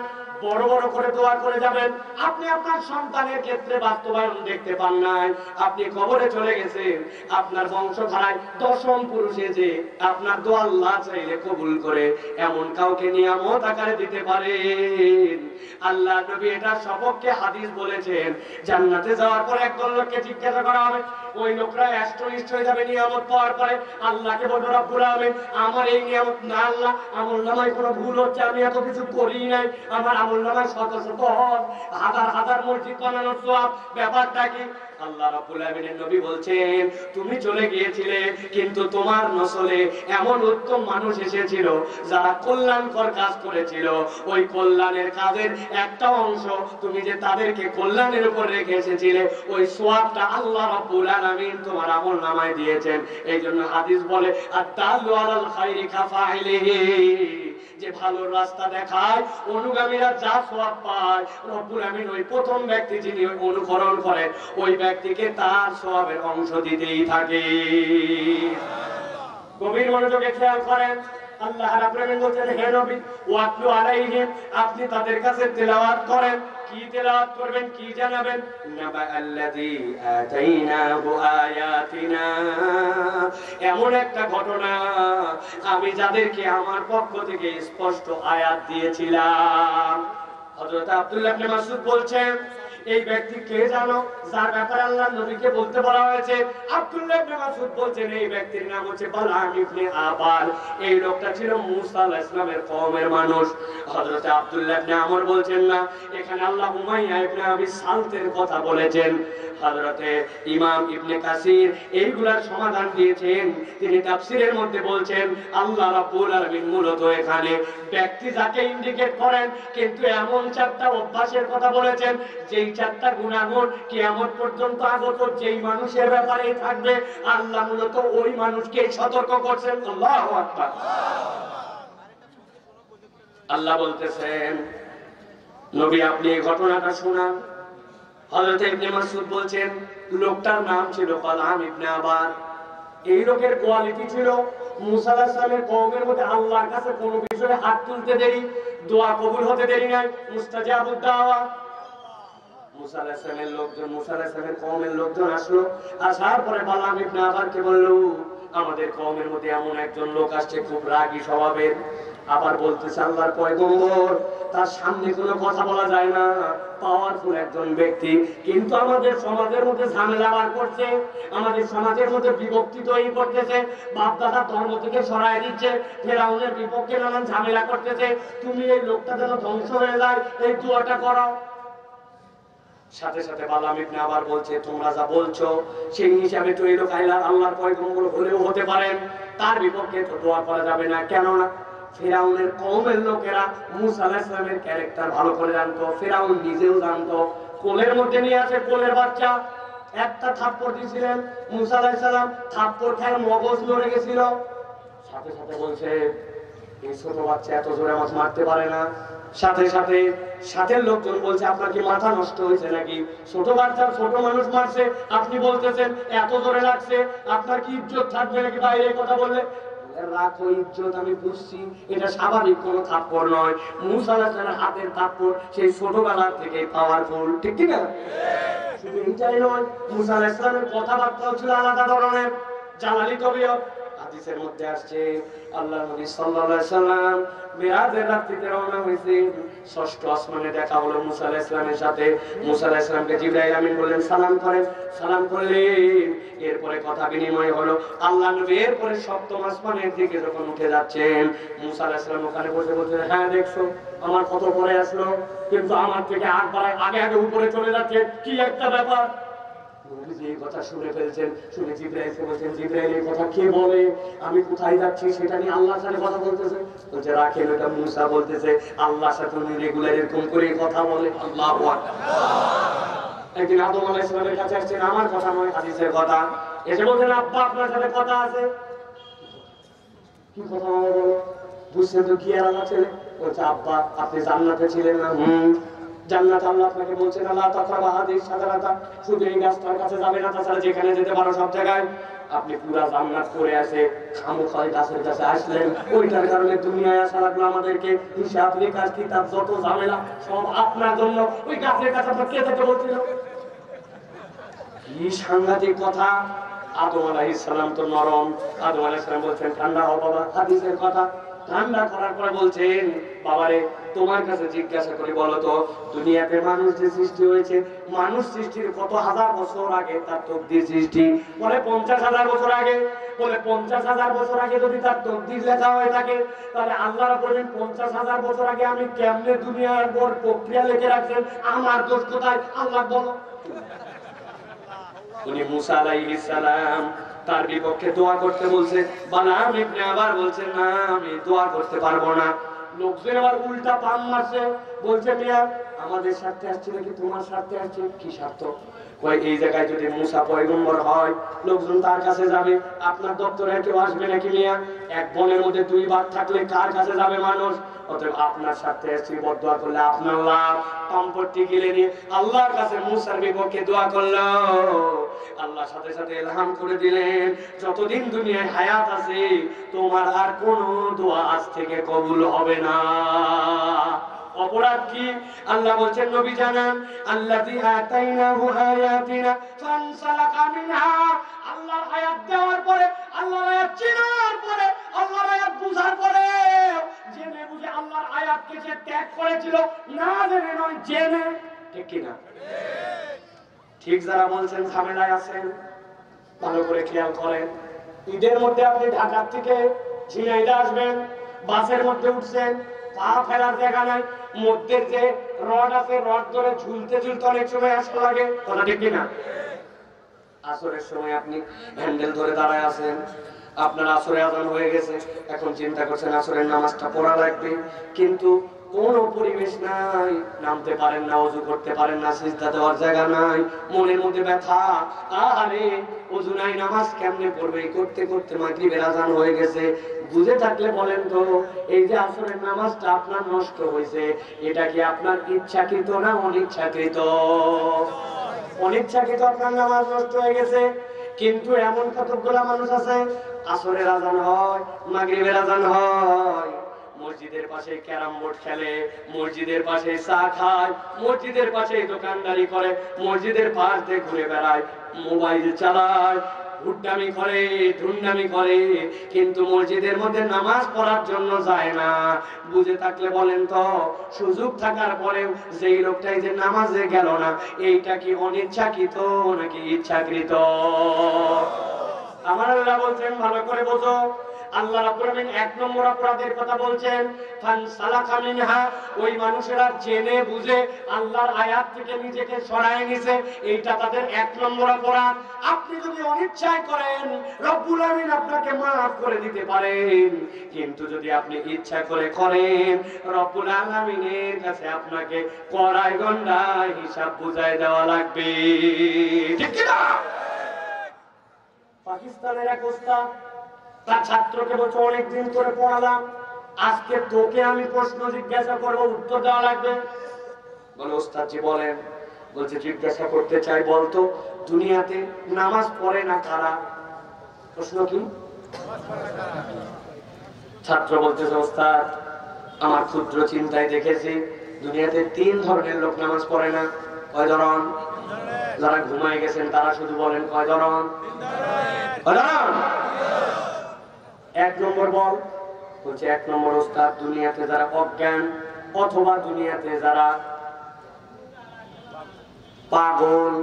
বড় বড় করে দোয়া করে যাবেন। আপনি আপনার সন্তানের ক্ষেত্রে বাস্তবায়ন দেখতে পান নাই, আপনি কবরে চলে গেছেন, আপনার বংশধারায় 10ম পুরুষে যে আপনার দোয়া আল্লাহ চাইলে কবুল করে এমন কাউকে নিয়ামত আকারে দিতে পারেন। আল্লাহ নবী এটা সপক্ষে হাদিস বলেছেন, জান্নাতে যাওয়ার পর একদল লোককে জিজ্ঞাসা করা হবে, ওই লোকরা অ্যাস্ট্রোনিস্ট হয়ে যাবে নিয়ামত পাওয়ার পরে। আল্লাহকে বলবে, রব্বুল আলামিন আমার এই নিয়ামত না আল্লাহ, আমলনামায় কোনো ভুল হচ্ছে, আমি এত কিছু করি নাই, আমার আমলনামায় শত শত হজ, হাজার হাজার মসজিদ বানানোর সওয়াব, ব্যাপারটা কি? আল্লাহ রাব্বুল আলামিনের নবী বলছেন, তুমি চলে গিয়েছিলে কিন্তু তোমার নসলে এমন উত্তম মানুষ এসেছিল যারা কল্যাণকর কাজ করেছিল, ওই কল্যাণের কাজের একটা অংশ তুমি যে তাদেরকে কল্যাণের উপর রেখে এসেছিলে, ওই সওয়াবটা আল্লাহ রাব্বুল আলামিন তোমার আমলনামায় দিয়েছেন। এইজন্য হাদিস বলে, আত-তাআল্লু আলাল খায়রি কাফাইলিহি, যে ভালো রাস্তা দেখায় অনুগামীরা যা সওয়াব পায়, রব্বুল আমিন ওই প্রথম ব্যক্তি যিনি অনুকরণ করেন ওই ব্যক্তিকে তার সওয়াবের অংশ দিতেই থাকে। গভীর মনোযোগে খেয়াল করেন, আল্লাহ রাব্বুল আলামিন বলেন হে নবী ওয়াতলু আলাইহিম আপনি তাদের কাছে তেলাওয়াত করেন কি তেলাওয়াত করবেন কি জানাবেন নাবা আল্লাযী আতাইনাহু আয়াতিনা এমন একটা ঘটনা আমি যাদেরকে আমার পক্ষ থেকে স্পষ্ট আয়াত দিয়েছিলাম হযরত আব্দুল্লাহ ইবনে মাসউদ বলছেন এই ব্যক্তি কে জানো যার ব্যাপারে আল্লাহর নবীকে বলতে বলা হয়েছে আব্দুল্লাহ ইবনে মাসউদ বলছেন এই ব্যক্তির নাম হচ্ছে বালআম ইবনে আবাল এই লোকটা ছিল মূসা আলাইহিস সালামের কওমের মানুষ হযরত আব্দুল্লাহ ইবনে আমর বলছেন না এখানে আল্লাহ উমাইয়া ইবনে আবি সালতের কথা বলেছেন হযরতে ইমাম ইবনে কাসির এইগুলার সমাধান দিয়েছেন তিনি তাফসীরের মধ্যে বলছেন আল্লাহ রাব্বুল আলামিন মূলত এখানে ব্যক্তি যাকে ইন্ডিকেট করেন কিন্তু এমন চারটা অভ্যাসের কথা বলেছেন যেই চারটা গুনাহগুণ কিয়ামত পর্যন্ত আগত যেই মানুষের ব্যাপারে থাকবে আল্লাহ মূলত ওই মানুষকে সতর্ক করছেন আল্লাহু আকবার আল্লাহ বলতেছেন নবী আপনি এই ঘটনাটা শুনান হযরত ইবনে মাসউদ বলছেন লোকটার নাম ছিল বালআম ইবনে আবার এই লোকের কোয়ালিটি ছিল মুসা আলাইহিস সালামের কওমের মধ্যে আল্লাহর কাছে কোনো বিষয়ে হাত তুলতে দেরি দোয়া কবুল হতে দেরি নাই মুস্তাজাবুদ দাওয়া মুসা আলাইহিস সালামের লোকজন মুসা আলাইহিস সালামের কওমের লোকজন আসলো আসার পরে বালআম ইবনে আবারকে বলল আমাদের কওমের মধ্যে এমন একজন লোক আসছে খুব রাগী স্বভাবের আবার বলতেছে আল্লাহর পয়গম্বর তার সামনে কোনো কথা বলা যায় না পাওয়ারফুল একজন ব্যক্তি কিন্তু আমাদের সমাজের মধ্যে ঝামেলা বার করছে আমাদের সমাজের মধ্যে বিভক্তি তৈরি করতেছে বাপ দাদা ধর্ম থেকে সরায় দিচ্ছে ফেরাউনের বিপক্ষে নানান ঝামেলা করতেছে তুমি এই লোকটা যেন ধ্বংস হয়ে যায় এই দোয়াটা করো সাথে সাথে বালআম ইবনে আবার বলছে তোমরা যা বলছো সেই হিসাবে তো এই লোক আল্লাহর পয়গম্বর হলেও হতে পারেন তার বিপক্ষে তো দোয়া করা যাবে না কেন না ফিরাউনের কওমের লোকেরা মুসা আলাইহিস সালামের ক্যারেক্টার ভালো করে জানতো ফিরাউন নিজেও জানতো কোলের মধ্যে নিয়ে আসে কোলের বাচ্চা একটা থাপ্পড় দিয়েছিলেন মুসা আলাইহিস সালাম থাপ্পড় খেয়ে মগজ নড়ে গেছিল সাথে সাথে বলছে এই ছোট বাচ্চা এত জোরে আমাকে মারতে পারে না সাথে সাথে সাথের লোকজন বলছে আপনার কি মাথা নষ্ট হয়েছে নাকি ছোট বাচ্চা ছোট মানুষ মারছে আপনি বলতেছেন এত জোরে লাগছে আপনার কি ইজ্জত থাকবে নাকি বাইরে কথা বললে রাখো ইজ্জত আমি বুঝছি এটা স্বাভাবিক কোনো থাপ্পড় নয় মুসা আলাইহিস সালামের হাতের থাপ্পড় সেই ছোটবেলা থেকে পাওয়ারফুল ঠিক কি না শুধু এটাই নয় মুসা আলাইহিস সালামের কথাবার্তাও ছিল আলাদা ধরনের জালালি তবিয়ত হাদিসের মধ্যে আসছে আল্লাহর নবী সাল্লাল্লাহু আলাইহি সাল্লাম মিরাজের রাত্রিতে রওনা হয়েছেন ষষ্ঠ আসমানে দেখা হলো মুসা আলাইহিস সালামের সাথে মুসা আলাইহিস সালামকে জিবরাইল আমিন বললেন সালাম করেন সালাম করলেন এরপরে কথা বিনিময় হলো আল্লাহ নবী এরপরে সপ্তম আসমানের দিকে যখন উঠে যাচ্ছেন মুসা আলাইহিস সালাম ওখানে বসে বলছেন হ্যাঁ দেখছো আমার কত পরে আসলো কিন্তু আমার থেকে আগে আগে উপরে চলে যাচ্ছে কি একটা ব্যাপার এই কথা শুনে ফেলছেন শুনে জিবরাইলকে বলছেন জিবরাইল এই কথা কে বলে আমি কোথায় যাচ্ছি সেটা নিয়ে আল্লাহর সাথে কথা বলতেছে বলছে রাখেন এটা মুসা বলতেছে আল্লাহর সাথে উনি রেগুলার এরকম করে কথা বলে আল্লাহু আকবার একদিন আদম আলাইহিস সালামের কাছে আসছেন আমার কথা নয় হাদিসের কথা এসে বলছেন আব্বা আপনার সাথে কথা আছে কি কথা বলো বুঝছেন তো কি আর আমার ছেলে বলছে আব্বা আপনি জান্নাতে ছিলেন না জান্নাত আল্লাহ আপনাকে বলছেন আল্লাহ তাকরাবা হাদিস সাধারণত শুধু এই গাছটার কাছে যাবে না তাছাড়া যেখানে যেতে পারো সব জায়গায় আপনি পুরা জান্নাত করে আসে খামোখাই গাছের কাছে আসলেন ওইটার কারণে দুনিয়ায় আসা লাগলো আমাদেরকে হিসাব নিকাশ কিতাব যত ঝামেলা সব আপনার জন্য ওই গাছের কাছে আপনার কে থেকে বলছিল কি সাংঘাতিক কথা আদম আলাইহিস সালাম তো নরম আদম আলাইহিস সালাম বলছেন ঠান্ডা হও বাবা হাদিসের কথা ঠান্ডা করার পরে বলছেন বাবারে তোমার কাছে জিজ্ঞাসা করি বলো তো দুনিয়াতে মানুষ যে সৃষ্টি হয়েছে মানুষ সৃষ্টির কত হাজার বছর আগে তার তকদির সৃষ্টি বলে 50,000 বছর আগে বলে 50,000 বছর আগে যদি তার তকদির লেখা হয়ে থাকে তাহলে আল্লাহ বলেন 50,000 বছর আগে আমি কেমনে দুনিয়ার পর প্রক্রিয়া লিখে রাখছেন আমার দোষ কোথায় আল্লাহ বলো উনি মুসা আলাইহিস সালাম তার বিপক্ষে দোয়া করতে বলছে বালআম ইবনে আবার বলছেন না আমি দোয়া করতে পারবো না লোকজন আবার উল্টা পাম মারছে বলছে মিয়া আমাদের স্বার্থে আসছে নাকি তোমার স্বার্থে আসছে কি স্বার্থ ওই এই জায়গায় যদি মুসা পয়গম্বর হয়, লোকজন তার কাছে যাবে। আপনার দপ্তরে কেউ আসবে নাকি মিয়া? এক বনের মধ্যে দুই ভাগ থাকলে কার কাছে যাবে মানুষ? অতএব আপনার সাথে এসে বদদোয়া করলে আপনার লাভ, সম্পত্তি গিলে নিয়ে আল্লাহর কাছে মুসার বিপক্ষে দোয়া করলো, আল্লাহ সাথে সাথে ইলহাম করে দিলেন, যতদিন দুনিয়ায় হায়াত আছে তোমার আর কোনো দোয়া আজ থেকে কবুল হবে না। অপরাধ কি? আল্লাহ বলছেন, নবী জানান, আল্লাযী আতাইনাহু আয়াতিনা ফানসালাকা মিনহা। আল্লাহর আয়াত দেওয়ার পরে, আল্লাহর আয়াত চেনার পরে, আল্লাহর আয়াত বুঝার পরে, জেনে বুঝে আল্লাহর আয়াতকে সে ত্যাগ করেছিল, না জেনে নয় জেনে। ঠিক কি না? ঠিক যারা বলছেন ঝামেলায় আছেন, ভালো করে খেয়াল করেন। ঈদের মধ্যে আপনি ঢাকা থেকে ঝিনাইদহ আসবেন, বাসের মধ্যে উঠছেন, পা ফেলার জায়গা নাই, মধ্যের যে রড আছে রড ধরে ঝুলতে ঝুলতে অনেক সময় আসতে লাগে, কথা ঠিক কিনা? আসরের সময় আপনি হ্যান্ডেল ধরে দাঁড়ায় আছেন, আপনার আসরে আজান হয়ে গেছে, এখন চিন্তা করছেন আসরের নামাজটা পড়া লাগবে, কিন্তু কোন পরিবেশ নাই, নামতে পারেন না, ওযু করতে পারেন না, সিজদা দেওয়ার জায়গা নাই, মনের মধ্যে ব্যথা, আরে ওযু নাই, নামাজ কেমনে পড়বে? করতে করতে মাগরিবের আজান হয়ে গেছে। বুঝে থাকলে বলেন তো, এই যে আসরের নামাজটা আপনার নষ্ট হয়েছে, এটা কি আপনার ইচ্ছাকৃত না অনিচ্ছাকৃত? অনিচ্ছাকৃত আপনার নামাজ নষ্ট হয়ে গেছে। কিন্তু এমন কতগুলা মানুষ আছে, আসরের আজান হয়, মাগরিবের আজান হয়, মসজিদের পাশে ক্যারাম বোর্ড খেলে, মসজিদের পাশে চা খায়, মসজিদের পাশে দোকানদারি করে, মসজিদের পাশ দিয়ে ঘুরে বেড়ায়, মোবাইল চালায়, হুড্ডামি করে, ধুন্ডামি করে, কিন্তু মসজিদের মধ্যে নামাজ পড়ার জন্য যায় না। বুঝে থাকলে বলেন তো, সুযোগ থাকার পরেও যেই লোকটাই যে নামাজে গেল না, এইটা কি অনিচ্ছাকৃত নাকি ইচ্ছাকৃত? আমার আল্লাহ বলছেন, ভালো করে বোঝো, আল্লাহ রাব্বুল আলামিন এক নম্বর অপরাধের কথা বলছেন, ফানসালাকা মিনহা, ওই মানুষেরা জেনে বুঝে আল্লাহর আয়াত থেকে নিজেকে সরায় নিছে, এইটা তাদের এক নম্বর অপরাধ। আপনি যদি অনিচ্ছায় করেন, রব্বুল আলামিন আপনাকে মাফ করে দিতে পারেন, কিন্তু যদি আপনি ইচ্ছা করে করেন, রব্বুল আলামিনের কাছে আপনাকে কড়াই গন্ডায় হিসাব বুঝায় দেওয়া লাগবে। ঠিক কি না? পাকিস্তানের এক ওস্তাদ তার ছাত্রকে বলছে, অনেকদিন ধরে পড়ালাম, আজকে তোকে আমি প্রশ্ন জিজ্ঞাসা করবো, উত্তর দেওয়া লাগবে। বলে, ওস্তাদ জি বলেন। বলছে, জিজ্ঞাসা করতে চাই, বলতো দুনিয়াতে নামাজ পড়ে না কারা? প্রশ্ন কি? ছাত্র বলতেছে, ওস্তাদ আমার ক্ষুদ্র চিন্তায় দেখেছি দুনিয়াতে 3 ধরনের লোক নামাজ পড়ে না। কয় ধরন? যারা ঘুমায় গেছেন তারা শুধু বলেন, কয় ধরন? এক নম্বর বল। বলছে, এক নম্বর ওস্তাদ, দুনিয়াতে যারা অজ্ঞান অথবা দুনিয়াতে যারা পাগল,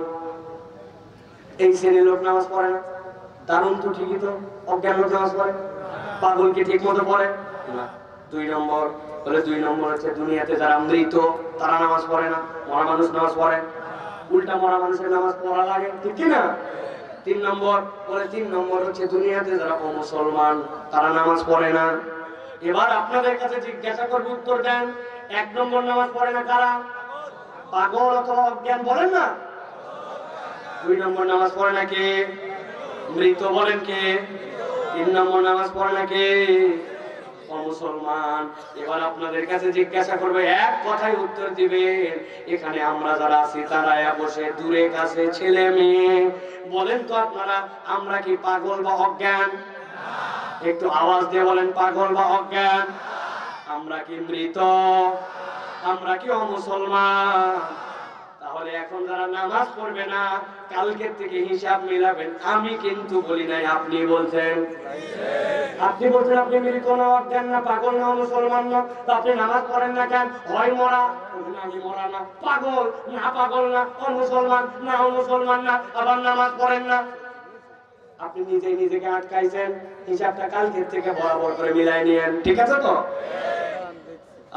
এই শ্রেণীর লোক নামাজ পড়ে না। দারুণ তো, ঠিকই তো, অজ্ঞান লোক নামাজ পড়ে, পাগল কি ঠিক মতো পড়ে না। 2 নম্বর বলে, 2 নম্বর হচ্ছে দুনিয়াতে যারা মৃত, তারা নামাজ পড়ে না। মরা মানুষ নামাজ পড়ে, উল্টা মরা মানুষের নামাজ পড়া লাগে, ঠিক কিনা? 3 নম্বর বলে, 3 নম্বর হচ্ছে দুনিয়াতে যারা অমুসলমান, তারা নামাজ পড়ে না। এবার আপনাদের কাছে জিজ্ঞাসা করবো, উত্তর দেন। 1 নম্বর নামাজ পড়ে না কারা? পাগল অথবা অজ্ঞান, বলেন না। 2 নম্বর নামাজ পড়ে না কে? মৃত, বলেন কে? 3 নম্বর নামাজ পড়ে না কে? অমুসলমান। এবার আপনাদের কাছে জিজ্ঞাসা করবে, এক কথায় উত্তর দিবেন। এখানে আমরা যারা আছি তারা বসে, দূরে কাছে ছেলে মেয়ে, বলেন তো আপনারা, আমরা কি পাগল বা অজ্ঞান? একটু আওয়াজ দিয়ে বলেন, পাগল বা অজ্ঞান? আমরা কি মৃত? আমরা কি অমুসলমান? তাহলে এখন যারা নামাজ পড়বে না, কালকের থেকে হিসাব মিলাবেন। আমি কিন্তু বলি নাই, আপনি বলছেন। আপনি বলছেন আপনি মৃত না, অজ্ঞান না, পাগল না, মুসলমান না, তো আপনি নামাজ পড়েন না কেন? হয় মরা, আমি মরা না, পাগল না, পাগল না, মুসলমান না, মুসলমান না, আবার নামাজ পড়েন না। আপনি নিজেই নিজেকে আটকাইছেন। হিসাবটা কালকের থেকে বরাবর করে মিলাই নিয়েন, ঠিক আছে তো?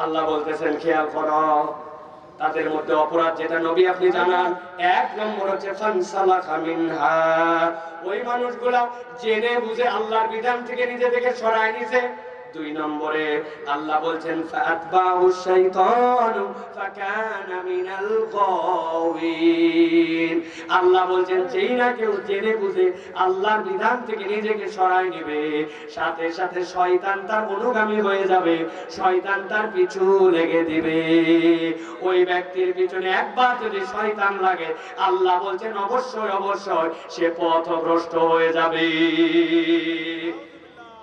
আল্লাহ বলতেছেন, খেয়াল করো, তাদের মধ্যে অপরাধ যেটা নবী আপনি জানান, 1 নম্বর হচ্ছে ফানসালাকা মিনহা, ওই মানুষগুলা জেনে বুঝে আল্লাহর বিধান থেকে নিজেদেরকে সরায় নিছে। 2 নম্বরে আল্লাহ বলছেন ফাতবাহু শাইতানু ফাকানা মিনাল গাওয়িন। আল্লাহ বলছেন যেই না কেউ জেনে বুঝে আল্লাহর বিধান থেকে নিজেকে সরায় নেবে, সাথে সাথে শয়তান তার অনুগামী হয়ে যাবে, শয়তান তার পিছু লেগে দিবে। ওই ব্যক্তির পিছনে একবার যদি শয়তান লাগে, আল্লাহ বলছেন অবশ্যই অবশ্যই সে পথভ্রষ্ট হয়ে যাবে।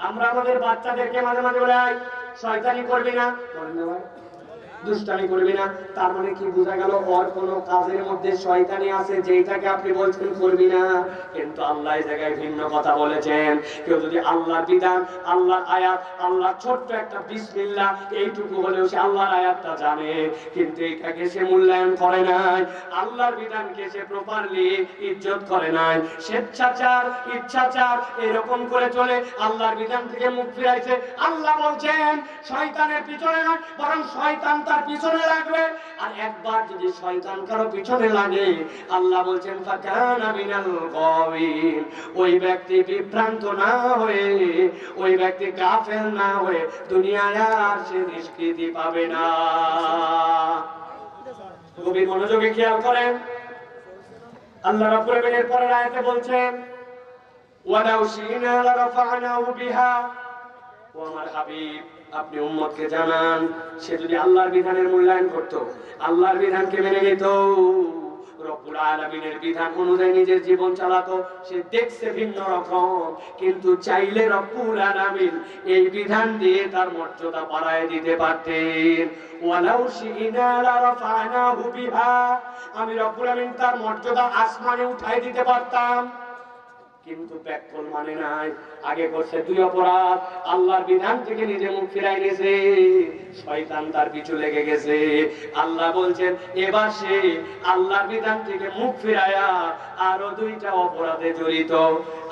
আমরা আমাদের বাচ্চাদেরকে মাঝে মাঝে বলে শয়তানি করবি না, দুষ্টামি করবি না, তার মানে কি বোঝা গেল ওর কোনো কাজের মধ্যে শয়তানি আছে যেটাকে আপনি বলছেন করবি না। কিন্তু আল্লাহ এই জায়গায় ভিন্ন কথা বলেছেন। কেউ যদি আল্লাহর বিধান, আল্লাহর আয়াত, আল্লাহর ছোট্ট একটা বিসমিল্লাহ এইটুকু হলেও সে আল্লাহর আয়াতটা জানে, কিন্তু এটাকে সে মূল্যায়ন করে নাই, আল্লাহর বিধানকে সে প্রপারলি ইজ্জত করে নাই, স্বেচ্ছাচার ইচ্ছাচার এরকম করে চলে আল্লাহর বিধান থেকে মুখ ফিরাইছে। আল্লাহ বলছেন শয়তানের পিছনে নয়, বরং শয়তান তার পিছনে লাগবে। আর একবার যদি শয়তান কারো পিছনে লাগে, আল্লাহ বলছেন ফাকানা মিনাল গাওয়িন, ওই ব্যক্তি বিভ্রান্ত না হয়ে, ওই ব্যক্তি কাফের না হয়ে দুনিয়ায় আর সে নিষ্কৃতি পাবে না। গভীর মনোযোগে খেয়াল করেন, আল্লাহ রাব্বুল আলামিনের পরের আয়াতে বলছেন ওয়ালাউ শিনা লারাফা'নাহু বিহা। ও আমার হাবিব, আপনি উম্মতকে জানান, সে যদি আল্লাহর বিধানের মূল্যায়ন করত, আল্লাহর বিধানকে মেনে নিত, রব্বুল আলামিনের বিধান অনুযায়ী নিজের জীবন চালাতো, সে দেখছে ভিন্ন রকম, কিন্তু চাইলে রব্বুল আলামিন এই বিধান দিয়ে তার মর্যাদা বাড়ায় দিতে পারতেন। ওয়ালাউ শিনা লারাফা'নাহু বিহা, আমি রব্বুল আলামিন তার মর্যাদা আসমানে উঠায় দিতে পারতাম, কিন্তু ব্যাকল মানে নাই। আগে করছে 2 অপরাধ, আল্লাহর বিধান থেকে নিজে মুখ ফিরাই নিয়েছে, শয়তান তার পিছু লেগে গেছে। আল্লাহ বলছেন এবার সে আল্লাহর বিধান থেকে মুখ ফিরায়া আরো 2টা অপরাধে জড়িত।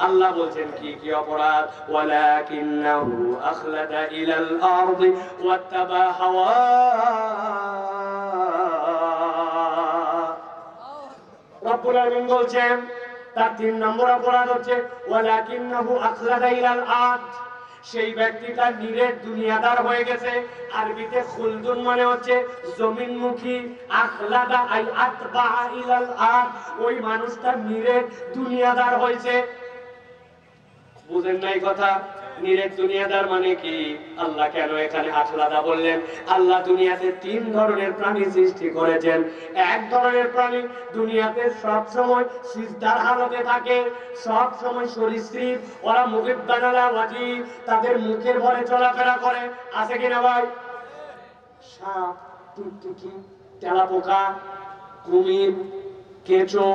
আল্লাহ বলছেন কি কি অপরাধ? ওয়ালাকিন্নাহু আখলাদা ইলাল আরদি ওয়াত্তাবা হাওয়া। রব্বুল আলামিন বলছেন তার 3 নম্বর অপরাধ হচ্ছে ওয়ালাকিন্নাহু আখলাদা ইলাল আরদ, সেই ব্যক্তিটা নিরেট দুনিয়াদার হয়ে গেছে। আরবিতে খুলদুন মানে হচ্ছে জমিনমুখী, আখলাদা আই আতবা ইলাল আরদ, ওই মানুষটা নিরেট দুনিয়াদার হয়েছে। বুঝেন নাই কথা? নিরেট দুনিয়াদার মানে কি? আল্লাহ কেন এখানে আখলাদা বললেন? আল্লাহ দুনিয়াতে 3 ধরনের প্রাণী সৃষ্টি করেছেন। এক ধরনের প্রাণী দুনিয়াতে সব সময় সিজদার হালতে থাকে, সব সময় সরীসৃপ, ওরা মুগিবানালা ওয়াজি, তাদের মুখের ভরে চলাফেরা করে, আছে কিনা ভাই? সাপ, টিকটিকি, তেলাপোকা, কুমির, কেঁচো,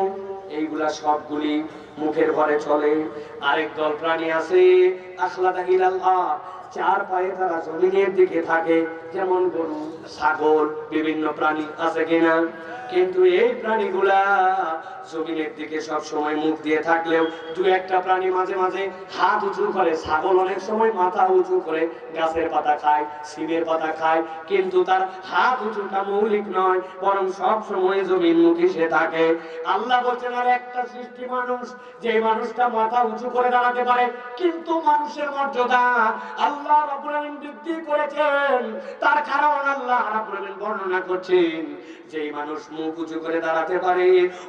এইগুলা সবগুলি মুখের ভরে চলে। আরেক দল প্রাণী আছে আখলাদা ইলাল আরদ, 4 পায়ে তারা জমিনের দিকে থাকে, যেমন গরু, ছাগল, বিভিন্ন প্রাণী, আছে কিনা? কিন্তু এই প্রাণীগুলা জমিনের দিকে সব সময় মুখ দিয়ে থাকলেও 2-1টা প্রাণী মাঝে মাঝে হাত উঁচু করে। ছাগল অনেক সময় মাথা উঁচু করে গাছের পাতা খায়, শিমের পাতা খায়, কিন্তু তার হাত উঁচুটা মৌলিক নয়, বরং সব সময় জমিনমুখী সে থাকে। আল্লাহ বলছেন আর একটা সৃষ্টি মানুষ, যে মানুষটা মাথা উঁচু করে দাঁড়াতে পারে, কিন্তু মানুষের মর্যাদা আল্লাহ রাব্বুল আলামিন বৃদ্ধি করেছেন। তার কারণ আল্লাহ রাব্বুল আলামিন বর্ণনা করছেন, যেই মানুষ মুখ উঁচু করে দাঁড়াতে পারে,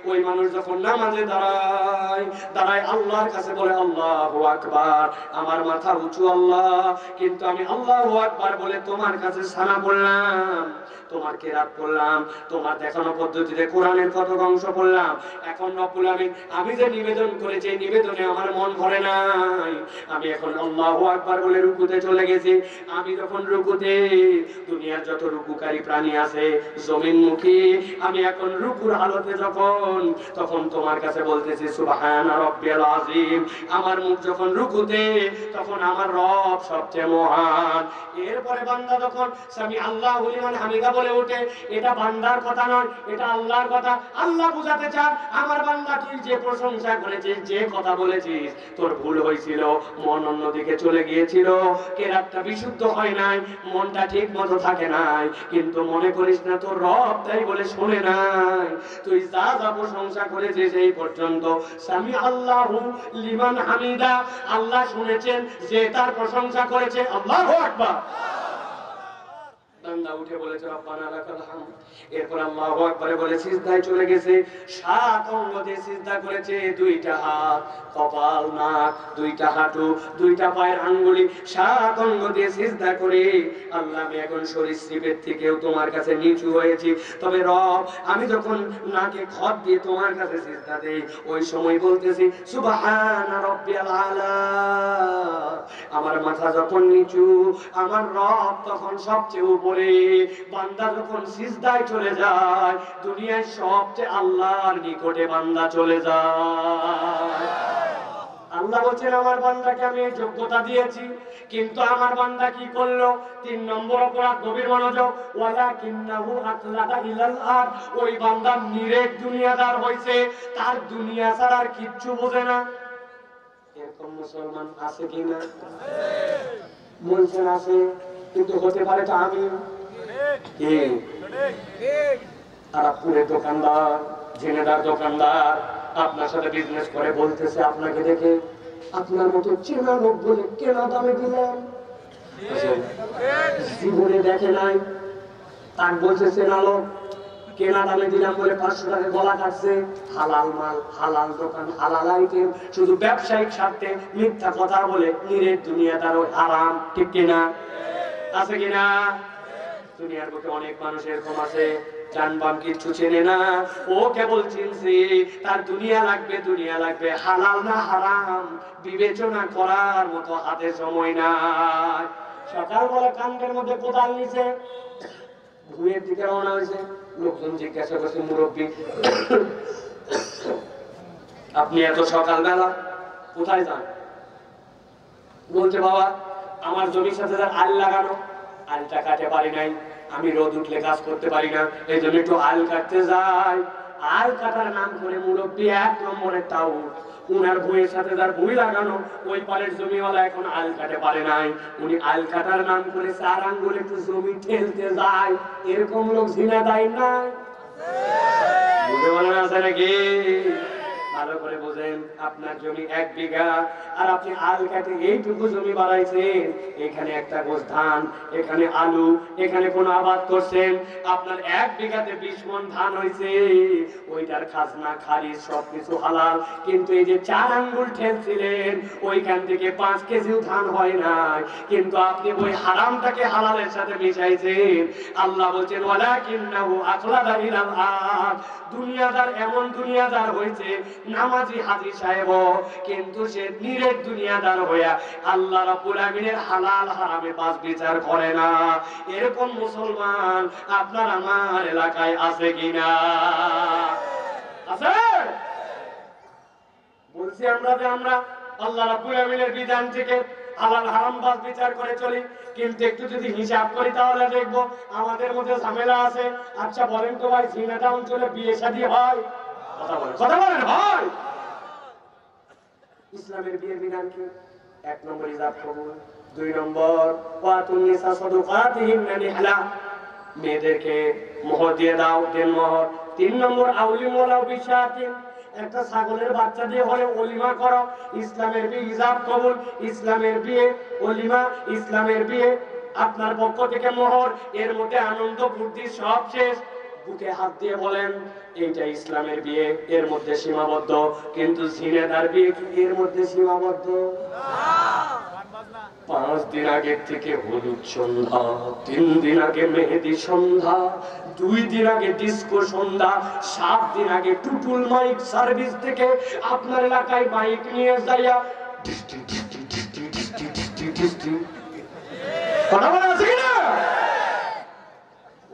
ওই মানুষ যখন নামাজে দাঁড়ায় আল্লাহর কাছে বলে আল্লাহু আকবার, আমার মাথা উঁচু আল্লাহ, কিন্তু আমি আল্লাহু আকবার বলে তোমার কাছে সানা পড়লাম, তোমার কেরাত পড়লাম, তোমার দেখানো পদ্ধতিতে কোরআনের কত অংশ পড়লাম। এখন রব্বুল আলামিন আমি যে নিবেদন করেছি, এই নিবেদনে আমার মন ভরে নাই, আমি এখন আল্লাহু আকবার বলে রুকুতে চলে গেছি। আমি যখন রুকুতে, দুনিয়ার যত রুকুকারী প্রাণী আছে জমিনমুখী, আমি এখন রুকুর হালতে তখন তোমার কাছে বলতেছি সুবহানা রাব্বিয়াল আযীম। আমার মুখ যখন রুকুতে, তখন আমার রব সবচেয়ে মহান। এরপরে বান্দা যখন সামি আল্লাহু লিমান হামিদা বলে ওঠে, এটা বান্দার কথা নয়, এটা আল্লাহর কথা। আল্লাহ বুঝাতে চান, আমার বান্দা তুই যে প্রশংসা করেছিস, যে কথা বলেছিস, তোর ভুল হয়েছিল, মন অন্যদিকে চলে গিয়েছিল, কেরাতটা বিশুদ্ধ হয় নাই, নাই, মনটা ঠিক মতো থাকে নাই, কিন্তু মনে করিস না তোর রব তাই বলে শুনে নাই। তুই যা যা প্রশংসা করেছিস এই পর্যন্ত, সামি আল্লাহু লিমান হামিদা, আল্লাহ শুনেছেন যে তার প্রশংসা করেছে। আল্লাহু আকবার। বান্দা উঠে বলেছে রব্বানা লাকাল হামদ, এরপর আল্লাহু আকবার বলে সিজদায় চলে গেছে। 7 অঙ্গ দিয়ে সিজদা করেছে, 2টা হাত, কপাল, নাক, 2টা হাঁটু, 2টা পায়ের আঙ্গুলি, 7 অঙ্গ দিয়ে সিজদা করে আল্লাহ আমি এখন সরীসৃপের থেকেও তোমার কাছে নিচু হয়েছি। তবে রব আমি যখন নাকে খত দিয়ে তোমার কাছে সিজদা দেই ওই সময় বলতেছি সুবহানা রাব্বিয়াল আলা। আমার মাথা যখন নিচু আমার রব তখন সবচেয়ে উপরে। বান্দা যখন সিজদায় চলে যায় দুনিয়ায় সবচেয়ে আল্লাহর নিকটে বান্দা চলে যায়। আল্লাহ বলছেন আমার বান্দাকে আমি এই যোগ্যতা দিয়েছি, কিন্তু আমার বান্দা কি করলো? 3 নম্বর অপরাধ, গভীর মনোযোগ, ওয়ালাকিন্নাহু আকলাদা ইলাল আরদ। ওই বান্দা নিরেট দুনিয়াদার হইছে, তার দুনিয়া ছাড়া আর কিচ্ছু বোঝে না। এরকম মুসলমান আছে কিনা? বলছেন আছে, কিন্তু হতে পারে তো আমি আরাপুরের দোকানদার, ঝিনেদার দোকানদার আপনার সাথে বিজনেস করে বলতেছে আপনাকে দেখে আপনার মতো চেনা লোক বলে কেনা দামে দিলাম, জীবনে দেখে নাই, তার বলছে চেনা লোক কেনা দামে দিলাম বলে 500 টাকা গলা কাটছে। হালাল মাল, হালাল দোকান, হালাল আইটেম, শুধু ব্যবসায়িক স্বার্থে মিথ্যা কথা বলে নিরেট দুনিয়াদার ওই হারাম। ঠিক কিনা? আছে কিনা? দুনিয়ার বুকে অনেক মানুষ এরকম আছে, জানবাম কিচ্ছু চেনে না, ও কেবল চিনছে তার দুনিয়া লাগবে, দুনিয়া লাগবে, হালাল না হারাম বিবেচনা করার মতো হাতে সময় নাই। সকালবেলা কান্দের মধ্যে কোদাল নিছে, ভুঁয়ের দিকে রওনা হয়েছে। লোকজন জিজ্ঞাসা করছে মুরব্বী আপনি এত সকালবেলা কোথায় যান? বলছে বাবা আমার জমির সাথে আল লাগানো, আলটা কাটতে পারি নাই, আমি রোদ উঠলে কাজ করতে পারি না, এই জন্য একটু আল কাটতে যাই। আল কাটার নাম করে মুরব্বী 1 নম্বরের টাউট, উনার ভুঁয়ের সাথে যার ভুঁই লাগানো ওই পারের জমিওয়ালা এখন আল কাটে পারে নাই, উনি আল কাটার নাম করে 4 আঙ্গুল একটু জমি ঠেলতে যায়। এরকম লোক ঝিনা দেয় না? বুঝে বলেন আছে নাকি? ভালো করে বোঝেন, আপনার জমি 1 বিঘা আর আপনি আল কাটে এইটুকু জমি বাড়াইছেন, এখানে একটা গোছ ধান, এখানে আলু, এখানে কোন আবাদ করছেন, আপনার 1 বিঘাতে 20 মণ ধান হয়েছে, ওইটার খাজনা খারিজ সবকিছু হালাল, কিন্তু এই যে 4 আঙ্গুল ঠেলছিলেন ওইখান থেকে 5 কেজিও ধান হয় নাই, কিন্তু আপনি ওই হারামটাকে হালালের সাথে মিশাইছেন। আল্লাহ বলছেন ওয়ালাকিন্নাহু আকলাদা ইলাল আরদ। দুনিয়াদার এমন দুনিয়াদার হয়েছে, নামাজি হাজী সাহেব, কিন্তু সে নিরেট দুনিয়াদার হইয়া আল্লাহ রাব্বুল আমিনের হালাল হারামে বাস বিচার করে না। এরকম মুসলমান আপনার আমার এলাকায় আছে কিনা? আছে? বলছি আমরা যে আমরা আল্লাহ রাব্বুল আমিনের বিধান থেকে হালাল হারাম বাস বিচার করে চলি, কিন্তু একটু যদি হিসাব করি তাহলে দেখবো আমাদের মধ্যে ঝামেলা আছে। আচ্ছা বলেন তো ভাই, ঝিনাইদহ অঞ্চলে বিয়ে শাদী হয়? কথা বলেন হয়? ইসলামের বিয়ের বিধান কি? 1 নম্বর ইজাব কবুল, 2 নম্বর ওয়াতুন নিসা সাদাকাতিহিন্না নিহলা, মেয়েদেরকে মোহর দিয়ে দাও, দেন মোহর। 3 নম্বর আউলিম ওয়ালাউ বিশাতিন, একটা ছাগলের বাচ্চা দিয়ে হলে ওলিমা করো। ইসলামের বিয়ে ইজাব কবুল, ইসলামের বিয়ে ওলিমা, ইসলামের বিয়ে আপনার পক্ষ থেকে মোহর, এর মধ্যে আনন্দ ফুর্তি সব শেষ। বুকে হাত দিয়ে বলেন এইটা ইসলামের বিয়ে, এর মধ্যে সীমাবদ্ধ, কিন্তু ঝিনাইদার বিয়ে কি এর মধ্যে সীমাবদ্ধ? 5 দিন আগে থেকে হলুদ সন্ধ্যা, 3 দিন আগে মেহেদি সন্ধ্যা, 2 দিন আগে ডিস্কো সন্ধ্যা, 7 দিন আগে টুটুল মাইক সার্ভিস থেকে আপনার এলাকায় মাইক নিয়ে যাইয়া কথা বলা আছে কিনা?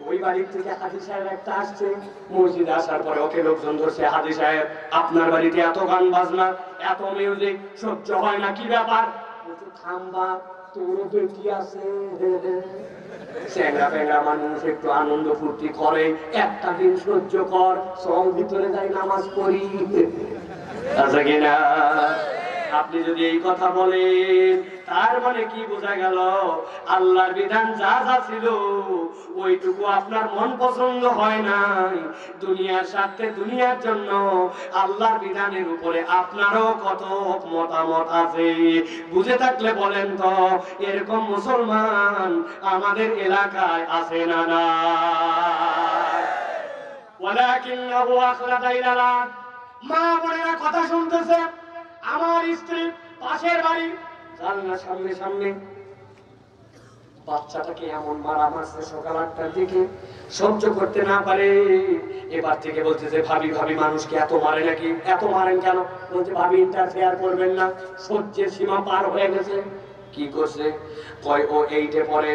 ওই বাড়ির থেকে হাজী সাহেব একটা আসছে, মসজিদে আসার পরে ওকে লোকজন ধরছে, হাজী সাহেব আপনার বাড়িতে এত গান বাজনা, এত মিউজিক সহ্য হয় না, কি ব্যাপার? থামবা, তোরও বেটি আছে, চ্যাংরা প্যাংরা মানুষ একটু আনন্দ ফুর্তি করে, একটা দিন সহ্য কর, সব ভিতরে যাই নামাজ পড়ি। আছে কিনা? আপনি যদি এই কথা বলেন তার মানে কি বোঝা গেল আল্লাহর বিধান যা যা ছিল ওইটুকু আপনার মন পছন্দ হয় নাই। দুনিয়ার স্বার্থে দুনিয়ার জন্য আল্লাহর বিধানের উপরে আপনারও কত মতামত আছে। বুঝে থাকলে বলেন তো এরকম মুসলমান আমাদের এলাকায় আছে না না? ওয়ালাকিন্নাহু আখলাদা ইলালা। মা বোনেরা কথা শুনতেছে, আমার স্ত্রী পাশের বাড়ি জানলার সামনে সামনে বাচ্চাটাকে এমন মারা মারছে সকাল 8টার দিকে, সহ্য করতে না পারে এবার থেকে বলতেছে ভাবি ভাবি মানুষকে এত মারে নাকি? এত মারেন কেন? বলছে ভাবি ইন্টারফেয়ার করবেন না, সহ্যের সীমা পার হয়ে গেছে। কি করছে? কয় ও 8-এ পড়ে,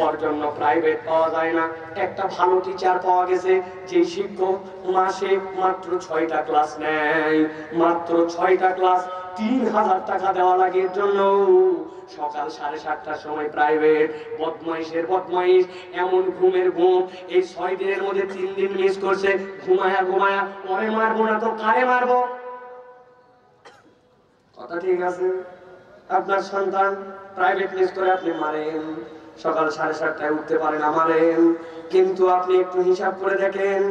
ওর জন্য প্রাইভেট পাওয়া যায় না, একটা ভালো টিচার পাওয়া গেছে যে শিক্ষক মাসে মাত্র 6টা ক্লাস নেয়, মাত্র 6টা ক্লাস 3000 টাকা দেওয়া লাগে। এর জন্য সকাল 7:30টার সময় প্রাইভেট। বদমাইশের বদমাইশ, এমন ঘুমের ঘুম এই 6 দিনের মধ্যে 3 দিন মিস করছে। ঘুমায়া ঘুমায়া পরে মারবো না তো কারে মারবো? কথা ঠিক আছে? আপনার সন্তান প্রাইভেট মিস করে আপনি মারেন, সকাল 7:30টায় উঠতে পারে না মারেন। কিন্তু আপনি একটু হিসাব করে দেখেন,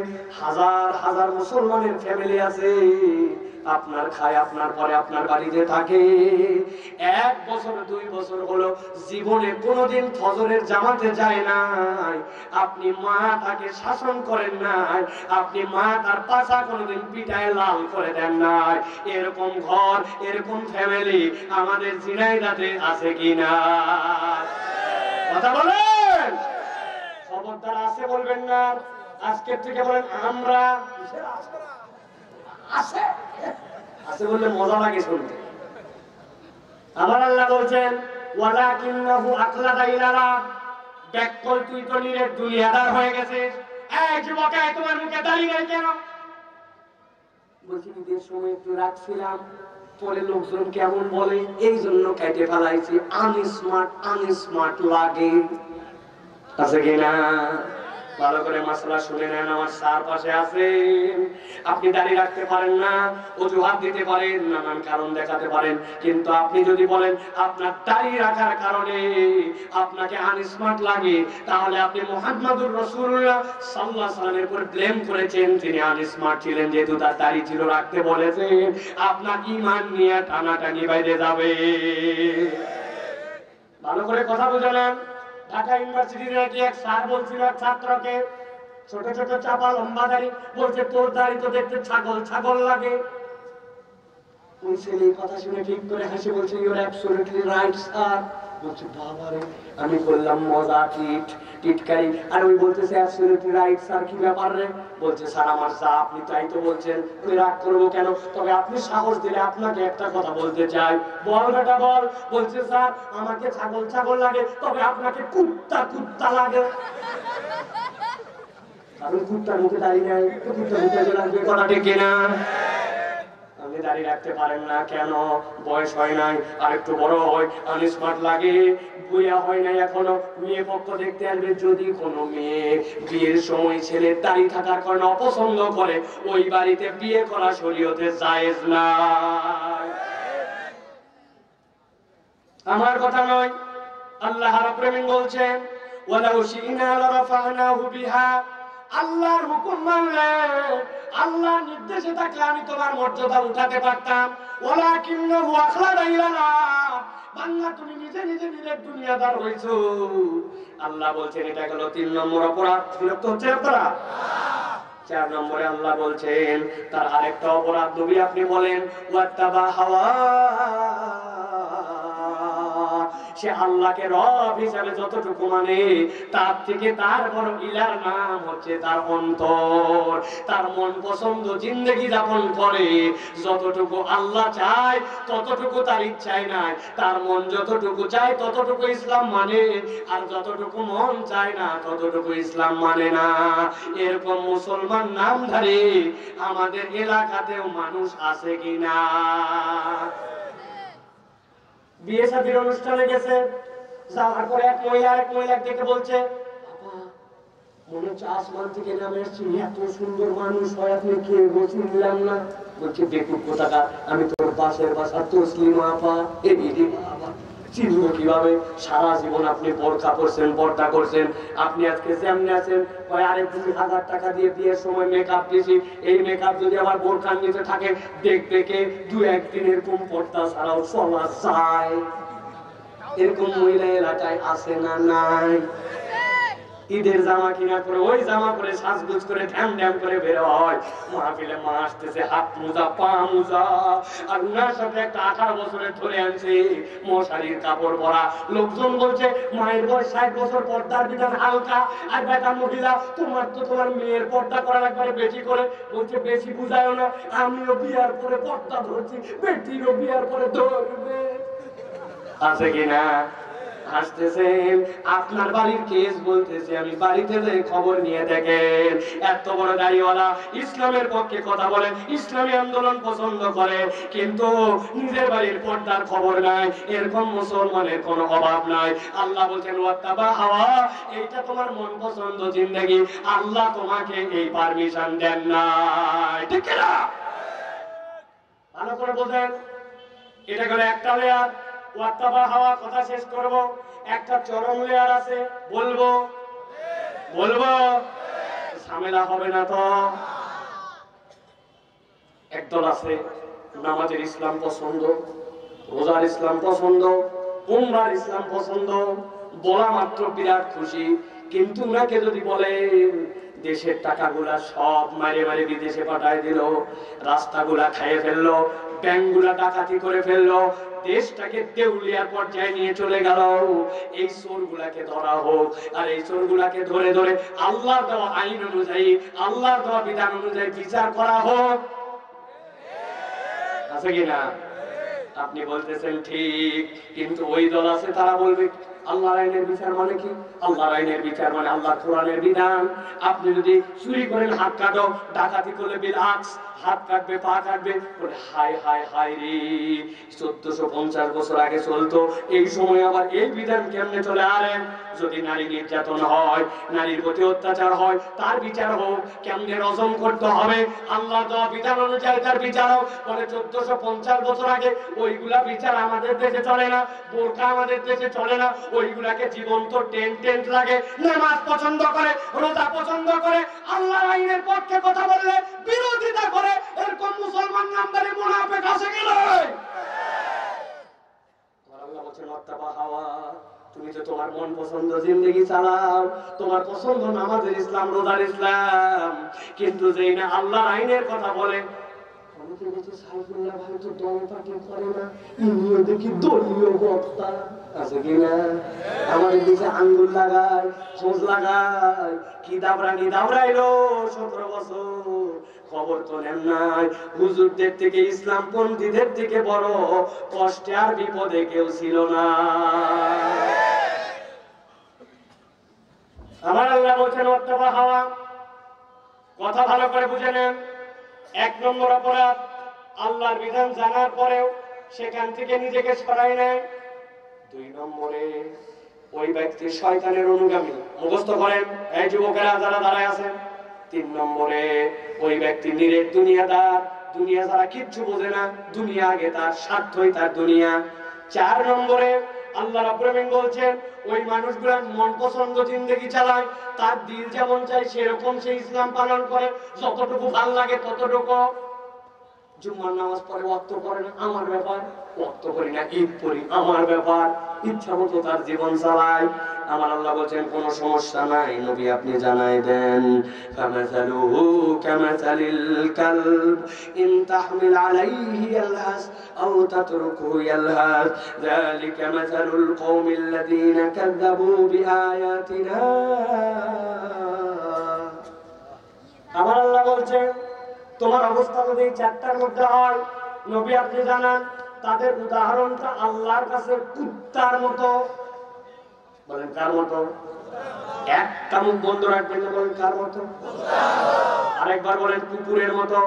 হাজার হাজার মুসলমানের ফ্যামিলি আছে, আপনার খায় আপনার পরে আপনার বাড়িতে থাকে, 1 বছর 2 বছর হলো জীবনে কোনোদিন ফজরের জামাতে যায় নাই। আপনি মা তাকে শাসন করেন নাই, আপনি মা তার পাশা কোনোদিন পিঠায় লাল করে দেন নাই। এরকম ঘর এরকম ফ্যামিলি আমাদের ঝিনাইদহে আছে কিনা? কথা বলেন। খবরদার আছে বলবেন না, আজকের থেকে বলেন আমরা আছে আছে বললে মজা লাগে শুনতে। আমার আল্লাহ বলছেন ওয়ালাকিন্নাহু আখলাদা ইলালা। ব্যাককল তুই তো নিরেট দুনিয়াদার হয়ে গেছিস। এই যুবক, তোমার মুখে দাঁড়িয়ে নাই কেন? বলছি ঈদের সময় একটু রাখছিলাম, পরে লোকজন কেমন বলে এই জন্য কেটে ফেলাইছি। আনস্মার্ট আনস্মার্ট লাগে। আছে কিনা? ভালো করে মাসলা শুনে নেন। আমার স্যার পাশে আছেন, আপনি দাঁড়িয়ে রাখতে পারেন না, অজুহাত দিতে পারেন, নানান কারণ দেখাতে পারেন, কিন্তু আপনি যদি বলেন আপনার দাঁড়িয়ে রাখার কারণে আপনাকে আনস্মার্ট লাগে, তাহলে আপনি মুহাম্মদুর রাসূলুল্লাহ সাল্লাল্লাহু আলাইহি ওয়াসাল্লামের উপর ব্লেম করেছেন। তিনি আনস্মার্ট ছিলেন যেহেতু তার দাড়ি ছিল, রাখতে বলেছেন। আপনার ঈমান নিয়ে টানাটানি বাইরে যাবে। ভালো করে কথা বুঝে নেন। ঢাকা ইউনিভার্সিটির নাকি এক স্যার বলছিল এক ছাত্রকে, ছোট ছোট চাপা লম্বা দাড়ি, বলছে তোর দাড়ি তো দেখতে ছাগল ছাগল লাগে। ওই ছেলে কথা শুনে ঠিক করে হাসি বলছে ইউর অ্যাবসলিউটলি রাইট স্যার। বলছে বাবারে, আমি বললাম মজা টিটকারি, আর ওই বলতেছে অ্যাবসলিউটলি রাইট স্যার। কি ব্যাপার রে? বলছে স্যার আমার যা আপনি তাই তো বলছেন, আমি রাগ করবো কেন? তবে আপনি সাহস দিলে আপনাকে একটা কথা বলতে চাই। বল বেটা বল। বলছে স্যার আমাকে ছাগল ছাগল লাগে, তবে আপনাকে কুত্তা কুত্তা লাগে। কারণ কুত্তার মুখে দাঁড়িয়ে নেয়, কুত্তার মুখে লাগবে। কথা ঠিক কিনা? আপনি দাঁড়িয়ে রাখতে পারেন না কেন? বয়স হয় নাই, আর একটু বড় হয় আনস্মার্ট লাগে। বুয়া হয় নাই এখনো, মেয়ে পক্ষ দেখতে আসবে। যদি কোনো মেয়ে বিয়ের সময় ছেলের দাঁড়িয়ে থাকার কারণে অপছন্দ করে, ওই বাড়িতে বিয়ে করা শরীয়তে জায়েজ না। আমার কথা নয়, আল্লাহ রাব্বুল আলামিন বলছেন ওয়ালাউ শি'না লারাফা'নাহু বিহা। আল্লাহর হুকুম মানলে, আল্লাহর নির্দেশে থাকলে আমি তোমার মর্যাদা উঠাতে পারতাম। ওয়ালাকিন্নাহু আখলাদা ইলালা। বান্দা তুমি নিজে নিজে নিজের দুনিয়াদার হইছো। আল্লাহ বলছেন এটা হলো 3 নম্বর অপরাধ। বিরক্ত হচ্ছে আপনারা? 4 নম্বরে আল্লাহ বলছেন তার আরেকটা অপরাধ নবী আপনি বলেন ওয়াত্তাবা হাওয়া। সে আল্লাহকে রব হিসাবে যতটুকু মানে, তার থেকে তার বড় ইলার নাম হচ্ছে তার অন্তর। তার মন পছন্দ জিন্দেগি যাপন করে। যতটুকু আল্লাহ চায় ততটুকু তার ইচ্ছাই নাই। তার মন যতটুকু চায় ততটুকু ইসলাম মানে, আর যতটুকু মন চায় না ততটুকু ইসলাম মানে না। এরকম মুসলমান নামধারী আমাদের এলাকাতেও মানুষ আছে কিনা? বিয়ে শাদীর অনুষ্ঠানে গেছে, যাওয়ার পরে এক মহিলা দেখে বলছে বাবা মনে হচ্ছে আসমান থেকে নামে এসছি, এত সুন্দর মানুষ হয় আপনি কে বসে নিলাম না। বলছে বেকুব কোথাকার, আমি তোর পাশের বাসা তসলিমা আপা। এই বাবা চিনব কিভাবে? সারা জীবন আপনি বোরকা করছেন, পর্দা করছেন, আপনি আজকে সামনে আছেন আরে 2000 টাকা দিয়ে বিয়ের সময় মেকআপ দিয়েছি, এই মেকআপ যদি আমার বোরকার নিচে থাকে দেখবে কে 2-1 দিন এরকম পর্দা ছাড়াও চলা যায়। এরকম মহিলা এলাকায় আছে না নাই? ঈদের জামা কিনা করে ওই জামা পরে সাজগুজ করে ধ্যান ধ্যান করে বের হয় মাহফিলে। মা আসতেছে হাত মোজা পা মোজা, আর উনার সাথে একটা 18 বছরের ধরে আনছে মশারির কাপড় পরা। লোকজন বলছে মায়ের বয়স 60 বছর, পর্দার বিধান হালকা। আর বেটা মহিলা তোমার তো তোমার মেয়ের পর্দা করা একবারে বেশি করে। বলছে বেশি বুঝায়ও না, আমিও বিয়ার পরে পর্দা ধরছি, বেটিরও বিয়ার পরে ধরবে। আছে কিনা? হাসতেছেন। আপনার বাড়ির কেস বলতেছে, আমি বাড়িতে যে খবর নিয়ে দেখেন এত বড় দাড়িওয়ালা ইসলামের পক্ষে কথা বলে, ইসলামী আন্দোলন পছন্দ করে, কিন্তু নিজের বাড়ির পর্দার খবর নাই। এরকম মুসলমানের কোনো অভাব নাই। আল্লাহ বলছেন ওয়াত্তাবা হাওয়া, এইটা তোমার মন পছন্দ জিন্দেগি, আল্লাহ তোমাকে এই পারমিশন দেন নাই। ঠিক না? ভালো করে বোঝেন। এটা করে একটা লেয়ার ওয়াত্তাবা হাওয়া, কথা শেষ করব। একটা চরম লেয়ার আছে, বলবো ঝামেলা হবে না তো? একদল আছে নামাজের ইসলাম পছন্দ, রোজার ইসলাম পছন্দ, উমরার ইসলাম পছন্দ, বলা মাত্র বিরাট খুশি। কিন্তু উনাকে যদি বলে দেশের টাকাগুলা সব মারে মারে বিদেশে পাঠায় দিল, রাস্তাগুলা খাইয়ে ফেললো, ব্যাংকগুলা ডাকাতি করে ফেললো, দেশটাকে দেউলিয়ার পর্যায়ে নিয়ে চলে গেল, এই চোরগুলাকে ধরা হোক। আর এই চোরগুলাকে ধরে ধরে আল্লাহর দেওয়া আইন অনুযায়ী, আল্লাহর দেওয়া বিধান অনুযায়ী বিচার করা হোক। আছে কিনা? আপনি বলতেছেন ঠিক, কিন্তু ওই দল আছে তারা বলবে আল্লাহর আইনের বিচার মানে কি? আল্লাহর আইনের বিচার মানে আল্লাহর কোরআনের বিধান। আপনি যদি চুরি করেন হাত কাটো, ডাকাতি করলে বিলাক্স, হাত কাটবে পা কাটবে, বলে হাই হাই হাই রে 1450 বছর আগে চলতো, এই সময় আবার এই বিধান কেমনে চলে? আরে যদি নারী নির্যাতন হয়, নারীর প্রতি অত্যাচার হয়, তার বিচার হোক। কেমনে রজম করতে হবে, আল্লাহ দেওয়া বিধান অনুযায়ী তার বিচার হোক। বলে 1450 বছর আগে ওইগুলা বিচার আমাদের দেশে চলে না, বোরকা আমাদের দেশে চলে না, ওইগুলাকে জীবন্ত টেন্ট লাগে। নামাজ পছন্দ করে, রোজা পছন্দ করে, আল্লাহর আইনের পক্ষে কথা বললে বিরোধিতা করে, এরকম মুসলমান নামদারি মুনাফিক আছে কি নয়? আল্লাহ বলেন ওয়াত্তাবা হাওয়া, তুমি তো তোমার মন পছন্দ জিন্দেগি চালাও, তোমার পছন্দ নামাজের ইসলাম, রোজার ইসলাম, কিন্তু যেই না আল্লাহর আইনের কথা বলে, সাইফুল্লাহ ভাই তো দল পার্টি করে না, ইনিও দেখি দলীয় বক্তা। আছে কিনা? আমাদের দেশে আঙ্গুল লাগায়, খোঁজ লাগায়, কি দাবরানি দাবরাইলো 17 বছর, খবর তো নেন নাই। হুজুরদের থেকে, ইসলাম পন্থীদের থেকে বড় কষ্টে আর বিপদে কেউ ছিল না। আমার আল্লাহ বলছেন ওয়াত্তাবা হাওয়া, কথা ভালো করে বুঝে নেন। 1 নম্বর অপরাধ, আল্লাহর বিধান জানার পরেও সেখান থেকে নিজেকে সরাই নেয়। 2 নম্বরে ওই ব্যক্তি শয়তানের অনুগামী, মুখস্থ করেন এই যুবকেরা যারা দাঁড়ায় আছেন। 3 নম্বরে ওই ব্যক্তি নিরেট দুনিয়াদার, দুনিয়া ছাড়া কিচ্ছু বোঝে না, দুনিয়া আগে তার, স্বার্থই তার দুনিয়া। 4 নম্বরে আল্লাহ রাব্বুল আলামিন বলছেন ওই মানুষগুলো মন পছন্দ জিন্দেগি চালায়, তার দিল যেমন চাই সেরকম সে ইসলাম পালন করে, যতটুকু ভালো লাগে ততটুকু। জুম্মার নামাজ পড়ে, ওয়াক্ত করে না, আমার ব্যাপার, ওয়াক্ত করি না, ঈদ পড়ি, আমার ব্যাপার, ইচ্ছা মতো তার জীবন চালায়। আমার আল্লাহ বলছেন কোনো সমস্যা নাই, নবী আপনি জানাই দেন ফামাসালুহু কামাসালিল কালব ইন তাহমিল আলাইহি ইয়ালহাস আও তাতরুকুহু ইয়ালহাস যালিকা মাসালুল কওমিল্লাযীনা কাযযাবু বিআয়াতিনা। আমার আল্লাহ বলছেন তোমার অবস্থা যদি 4টার মধ্যে হয়, নবী আপনি জানান তাদের উদাহরণটা আল্লাহর কাছে কুত্তার মতো। বলেন কার মতো? একটা মুখ বন্ধ রাখবেন না, বলেন কার মতো? আরেকবার বলেন কুকুরের মতো।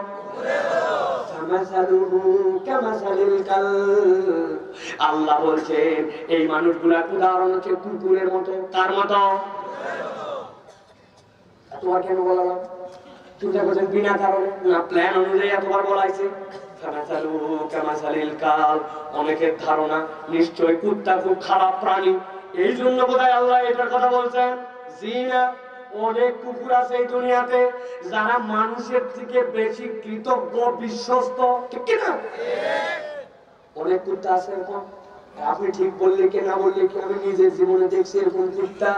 আল্লাহ বলছেন এই মানুষগুলার উদাহরণ হচ্ছে কুকুরের মতো। কার মতো? তোমার কেন বলালাম? চিন্তা করছেন বিনা কারণে না, প্ল্যান অনুযায়ী এতবার বলাইছে। অনেকের ধারণা নিশ্চয় কুত্তা খুব খারাপ প্রাণী, এই জন্য বোধহয় আল্লাহ এটার কথা বলছেন। জি না, অনেক কুকুর আছে এই দুনিয়াতে যারা মানুষের থেকে বেশি কৃতজ্ঞ, বিশ্বস্ত, ঠিক কিনা? অনেক কুত্তা আছে এরকম। আপনি ঠিক বললে কি না বললে কি, আমি নিজের জীবনে দেখছি এরকম কুত্তা।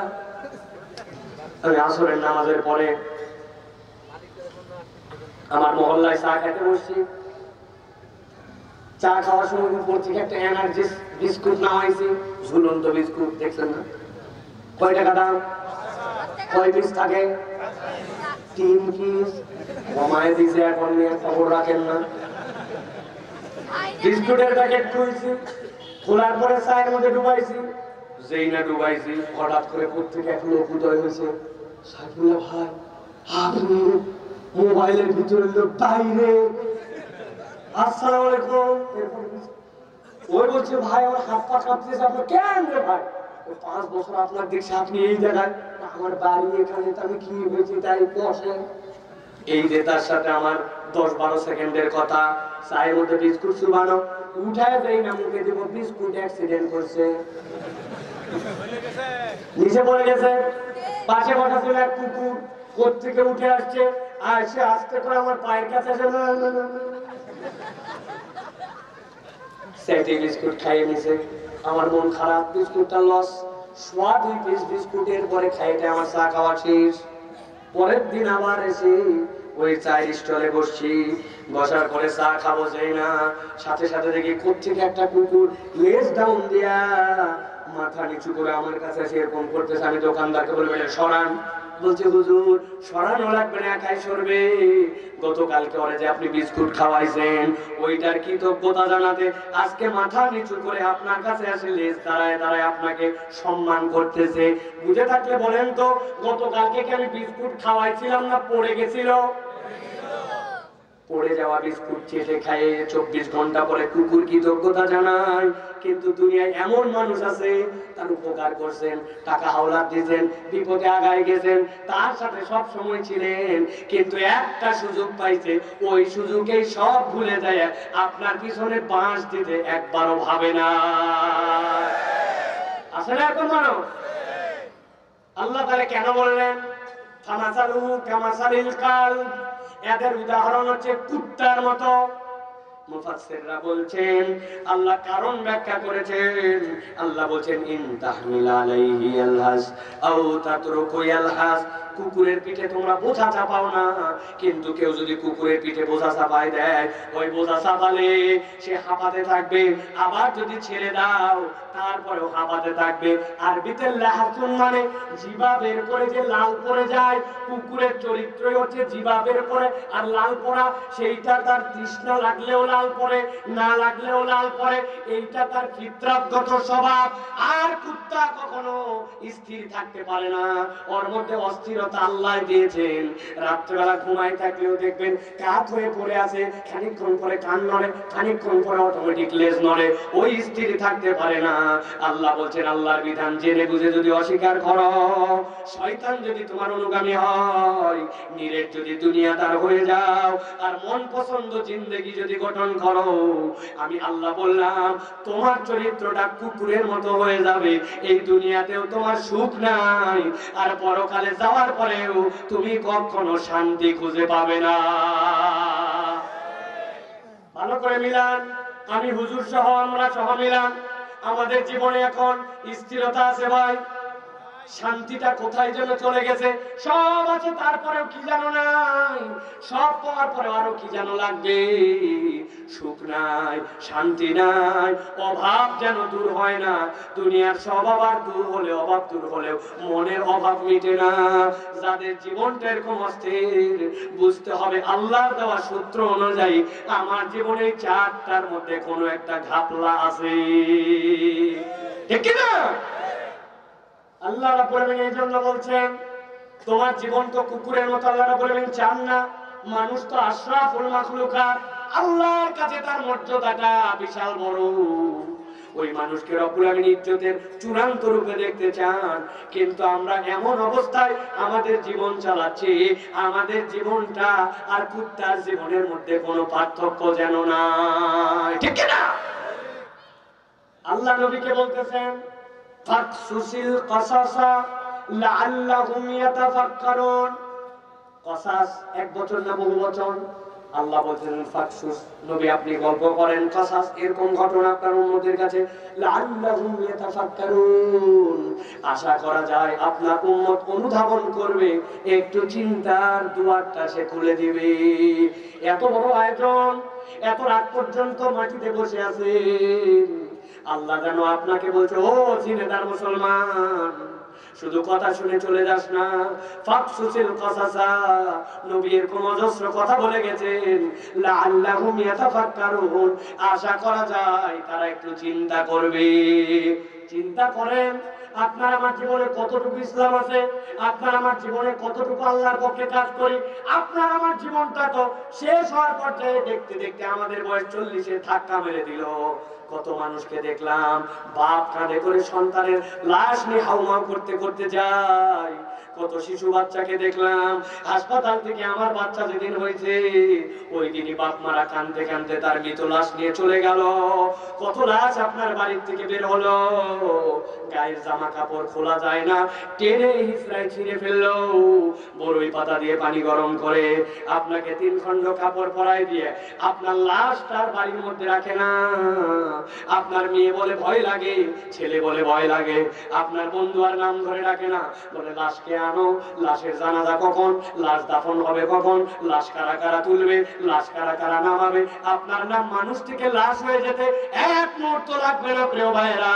আমি আসরের নামাজের পরে আমার মহল্লায় চা খেতে বসছি। চা খাওয়ার সময় উপর থেকে একটা এনার্জি বিস্কুট নামাইছি, ঝুলন্ত বিস্কুট, দেখছেন না? কয় টাকা দাম? কয় পিস থাকে? 3 পিস। কমায় দিছে, এখন নিয়ে খবর রাখেন না। বিস্কুটের প্যাকেট খুলছি, খোলার পরে চায়ের মধ্যে ডুবাইছি। যেই না ডুবাইছি, হঠাৎ করে কোত্থেকে এক লোক উদয় হয়েছে। সাইফুল্লাহ ভাই, আপনি মোবাইলের ভিতরে লোক বাইরে। আসসালামু আলাইকুম। ওই বলছে ভাই আমার হাত পা কাঁপতেছে। আপনার কেন রে ভাই? 5 বছর আপনার দেখছি আপনি এই জায়গায়, আমার বাড়ি এখানে, আমি কি হয়েছে তাই বসেন। এই যে তার সাথে আমার 10-12 সেকেন্ডের কথা। চায়ের মধ্যে বিস্কুট চুবানো, উঠায় দেই না মুখে দিব, বিস্কুট অ্যাক্সিডেন্ট করছে, নিচে পড়ে গেছে। পাশে বসা ছিল এক কুকুর, কোত্থেকে উঠে আসছে, আর সে আস্তে করে আমার পায়ের কাছে এসে সেটি বিস্কুট খাইয়ে নিছে। আমার মন খারাপ, বিস্কুটটা লস। সোয়া 2 পিস বিস্কুটের পরে খাইতে আমার চা খাওয়া শেষ। পরের দিন আবার এসে ওই চায়ের স্টলে বসছি। বসার পরে চা খাবো, যাই না সাথে সাথে দেখি কোত্থেকে একটা কুকুর লেজ ডাউন দিয়া মাথা নিচু করে আমার কাছে এসে এরকম করতেছে। আমি দোকানদারকে বলবো সরান। বলছে হুজুর সরানো লাগবে না, একাই সরবে। গতকালকে ওরে যে আপনি বিস্কুট খাওয়াইছেন, ওইটার কৃতজ্ঞতা জানাতে আজকে মাথা নিচু করে আপনার কাছে আসে লেজ দাঁড়ায় দাঁড়ায় আপনাকে সম্মান করতেছে। বুঝে থাকলে বলেন তো, গতকালকে কি আমি বিস্কুট খাওয়াইছিলাম না পড়ে গেছিল? পড়ে যাওয়া বিস্কুট চেটে খায় 24 ঘন্টা পরে কুকুর কৃতজ্ঞতা জানায়। কিন্তু দুনিয়ায় এমন মানুষ আছে, তার উপকার করছেন, টাকা হাওলাত দিয়েছেন, বিপদে আগায় গেছেন, তার সাথে সব সময় ছিলেন, কিন্তু একটা সুযোগ পাইছে, ওই সুযোগেই সব ভুলে যায়, আপনার পিছনে বাঁশ দিতে একবারও ভাবে না। আছে না এরকম মানুষ? আল্লাহ তাআলা কেন বললেন ফামাসালুহু কামাসালিল কালব? এদের উদাহরণ হচ্ছে কুত্তার মতো। মুফাসসিররা বলছেন, আল্লাহ কারণ ব্যাখ্যা করেছেন। আল্লাহ বলেন ইন তাহমিল আলাইহি ইয়ালহাস আও তাতরুকু ইয়ালহাস। কুকুরের পিঠে তোমরা বোঝা চাপাও না, কিন্তু কেউ যদি কুকুরের পিঠে বোঝা চাপায় দেয়, ওই বোঝা চাপালে সে হাঁপাতে থাকবে। আবার যদি ছেড়ে দাও, তারপরেও হাঁপাতে থাকবে। আরবিতে লাহাতুন মানে জিবা বের করে যে লাল পড়ে যায়। কুকুরের চরিত্রই হচ্ছে জিবা বের করে আর লাল পড়া। সেইটা তার তৃষ্ণা লাগলেও লাল পড়ে, না লাগলেও লাল পড়ে। এইটা তার ফিতরাতগত স্বভাব। আর কুত্তা কখনো স্থির থাকতে পারে না, ওর মধ্যে অস্থিরতা আল্লাহ দিয়েছেন। রাত্রেবেলা ঘুমায় থাকলেও দেখবেন কাত হয়ে পড়ে আছে, খানিকক্ষণ পরে কান নড়ে, খানিকক্ষণ পরে অটোমেটিক লেজ নড়ে, ওই স্থির থাকতে পারে না। আল্লাহ বলছেন, আল্লাহর বিধান জেনে বুঝে যদি অস্বীকার করো, শয়তান যদি তোমার অনুগামী হয়, নিরেট যদি দুনিয়াদার হয়ে যাও, আর মন পছন্দ জিন্দেগি যদি গঠন করো, আমি আল্লাহ বললাম তোমার চরিত্রটা কুকুরের মতো হয়ে যাবে। এই দুনিয়াতেও তোমার সুখ নাই, আর পরকালে যাওয়ার পরেও তুমি কখনো শান্তি খুঁজে পাবে না। ভালো করে মিলান, আমি হুজুর সহ আমরা সহ মিলান। আমাদের জীবনে এখন স্থিরতা আছে ভাই, শান্তিটা কোথায় যেন চলে গেছে। সব আছে, তারপরেও কি জানো নাই, সব পাওয়ার পরে আরো কি যেন লাগবে। সুখ নাই, শান্তি নাই, অভাব যেন দূর হয় না। দুনিয়ার সব অভাব দূর হলেও, অভাব দূর হলেও মনের অভাব মিটে না। যাদের জীবনটা এরকম অস্থির, বুঝতে হবে আল্লাহর দেওয়া সূত্র অনুযায়ী আমার জীবনে 4টার মধ্যে কোনো একটা ঘাপলা আছে, ঠিক না? আল্লাহ রাব্বুল আলামিন এই জন্য বলছেন তোমার জীবন তো কুকুরের মতো। আল্লাহ রাব্বুল আলামিন চান না। মানুষ তো আশরাফুল মাখলুকাত, আল্লাহর কাছে তার মর্যাদাটা বিশাল বড়। ওই মানুষকে রব্বুল আমিন ইজ্জতের চূড়ান্ত রূপে দেখতে চান। কিন্তু আমরা এমন অবস্থায় আমাদের জীবন চালাচ্ছি, আমাদের জীবনটা আর কুত্তার জীবনের মধ্যে কোনো পার্থক্য যেন নাই, ঠিক না? আল্লাহ নবীকে বলতেছেন ফাকসুসিল কাসাসা লাআল্লাহুম ইয়াতাফাক্কারুন। কাসাস এক বচন না বহু বচন? আল্লাহ বলছেন ফাকসুস, নবী আপনি গল্প করেন কাসাস, এরকম ঘটনা আপনার উম্মতের কাছে, লাআল্লাহুম ইয়াতাফাক্কারুন, আশা করা যায় আপনার উম্মত অনুধাবন করবে, একটু চিন্তার দুয়ারটা সে খুলে দিবে। এত বড় আয়োজন, এত রাত পর্যন্ত মাটিতে বসে আছেন, আল্লাহ যেন আপনাকে বলছে, ও জিনেদার মুসলমান, শুধু কথা শুনে চলে যাস না। ফাকসুসিল কাসাসা, নবী এরকম অজস্র কথা বলে গেছেন, লাআল্লাহুম ইয়াতাফাক্কারুন, আশা করা যায় তারা একটু চিন্তা করবে। চিন্তা করেন আপনার আমার জীবনে কতটুকু ইসলাম আছে, আপনার আমার জীবনে কতটুকু আল্লাহর পক্ষে কাজ করি। আপনার আমার জীবনটা তো শেষ হওয়ার পর্যায়ে দেখতে দেখতে আমাদের বয়স 40-এ ধাক্কা মেরে দিল। কত মানুষকে দেখলাম বাপ কাঁধে করে সন্তানের লাশ নিয়ে হাউমাউ করতে করতে যায়। কত শিশু বাচ্চাকে দেখলাম হাসপাতাল থেকে, আমার বাচ্চা যেদিন হয়েছে ওই দিনই বাপ মারা কাঁদতে কাঁদতে তার মৃত লাশ নিয়ে চলে গেল। কত লাশ আপনার বাড়ির থেকে বের হলো, গায়ের জামা কাপড় খোলা যায় না, টেনে হিসড়ায় ছিঁড়ে ফেললো, বড়ই পাতা দিয়ে পানি গরম করে আপনাকে 3 খণ্ড কাপড় পরায় দিয়ে আপনার লাশটার বাড়ির মধ্যে রাখে না। আপনার মেয়ে বলে ভয় লাগে, ছেলে বলে ভয় লাগে, আপনার বন্ধু আর নাম ধরে রাখে না, বলে লাশকে আনো, লাশের জানাজা কখন, লাশ দাফন হবে কখন, লাশ কারা কারা তুলবে, লাশ কারা কারা নামাবে। আপনার নাম মানুষ থেকে লাশ হয়ে যেতে 1 মুহূর্ত লাগবে না প্রিয় ভাইরা।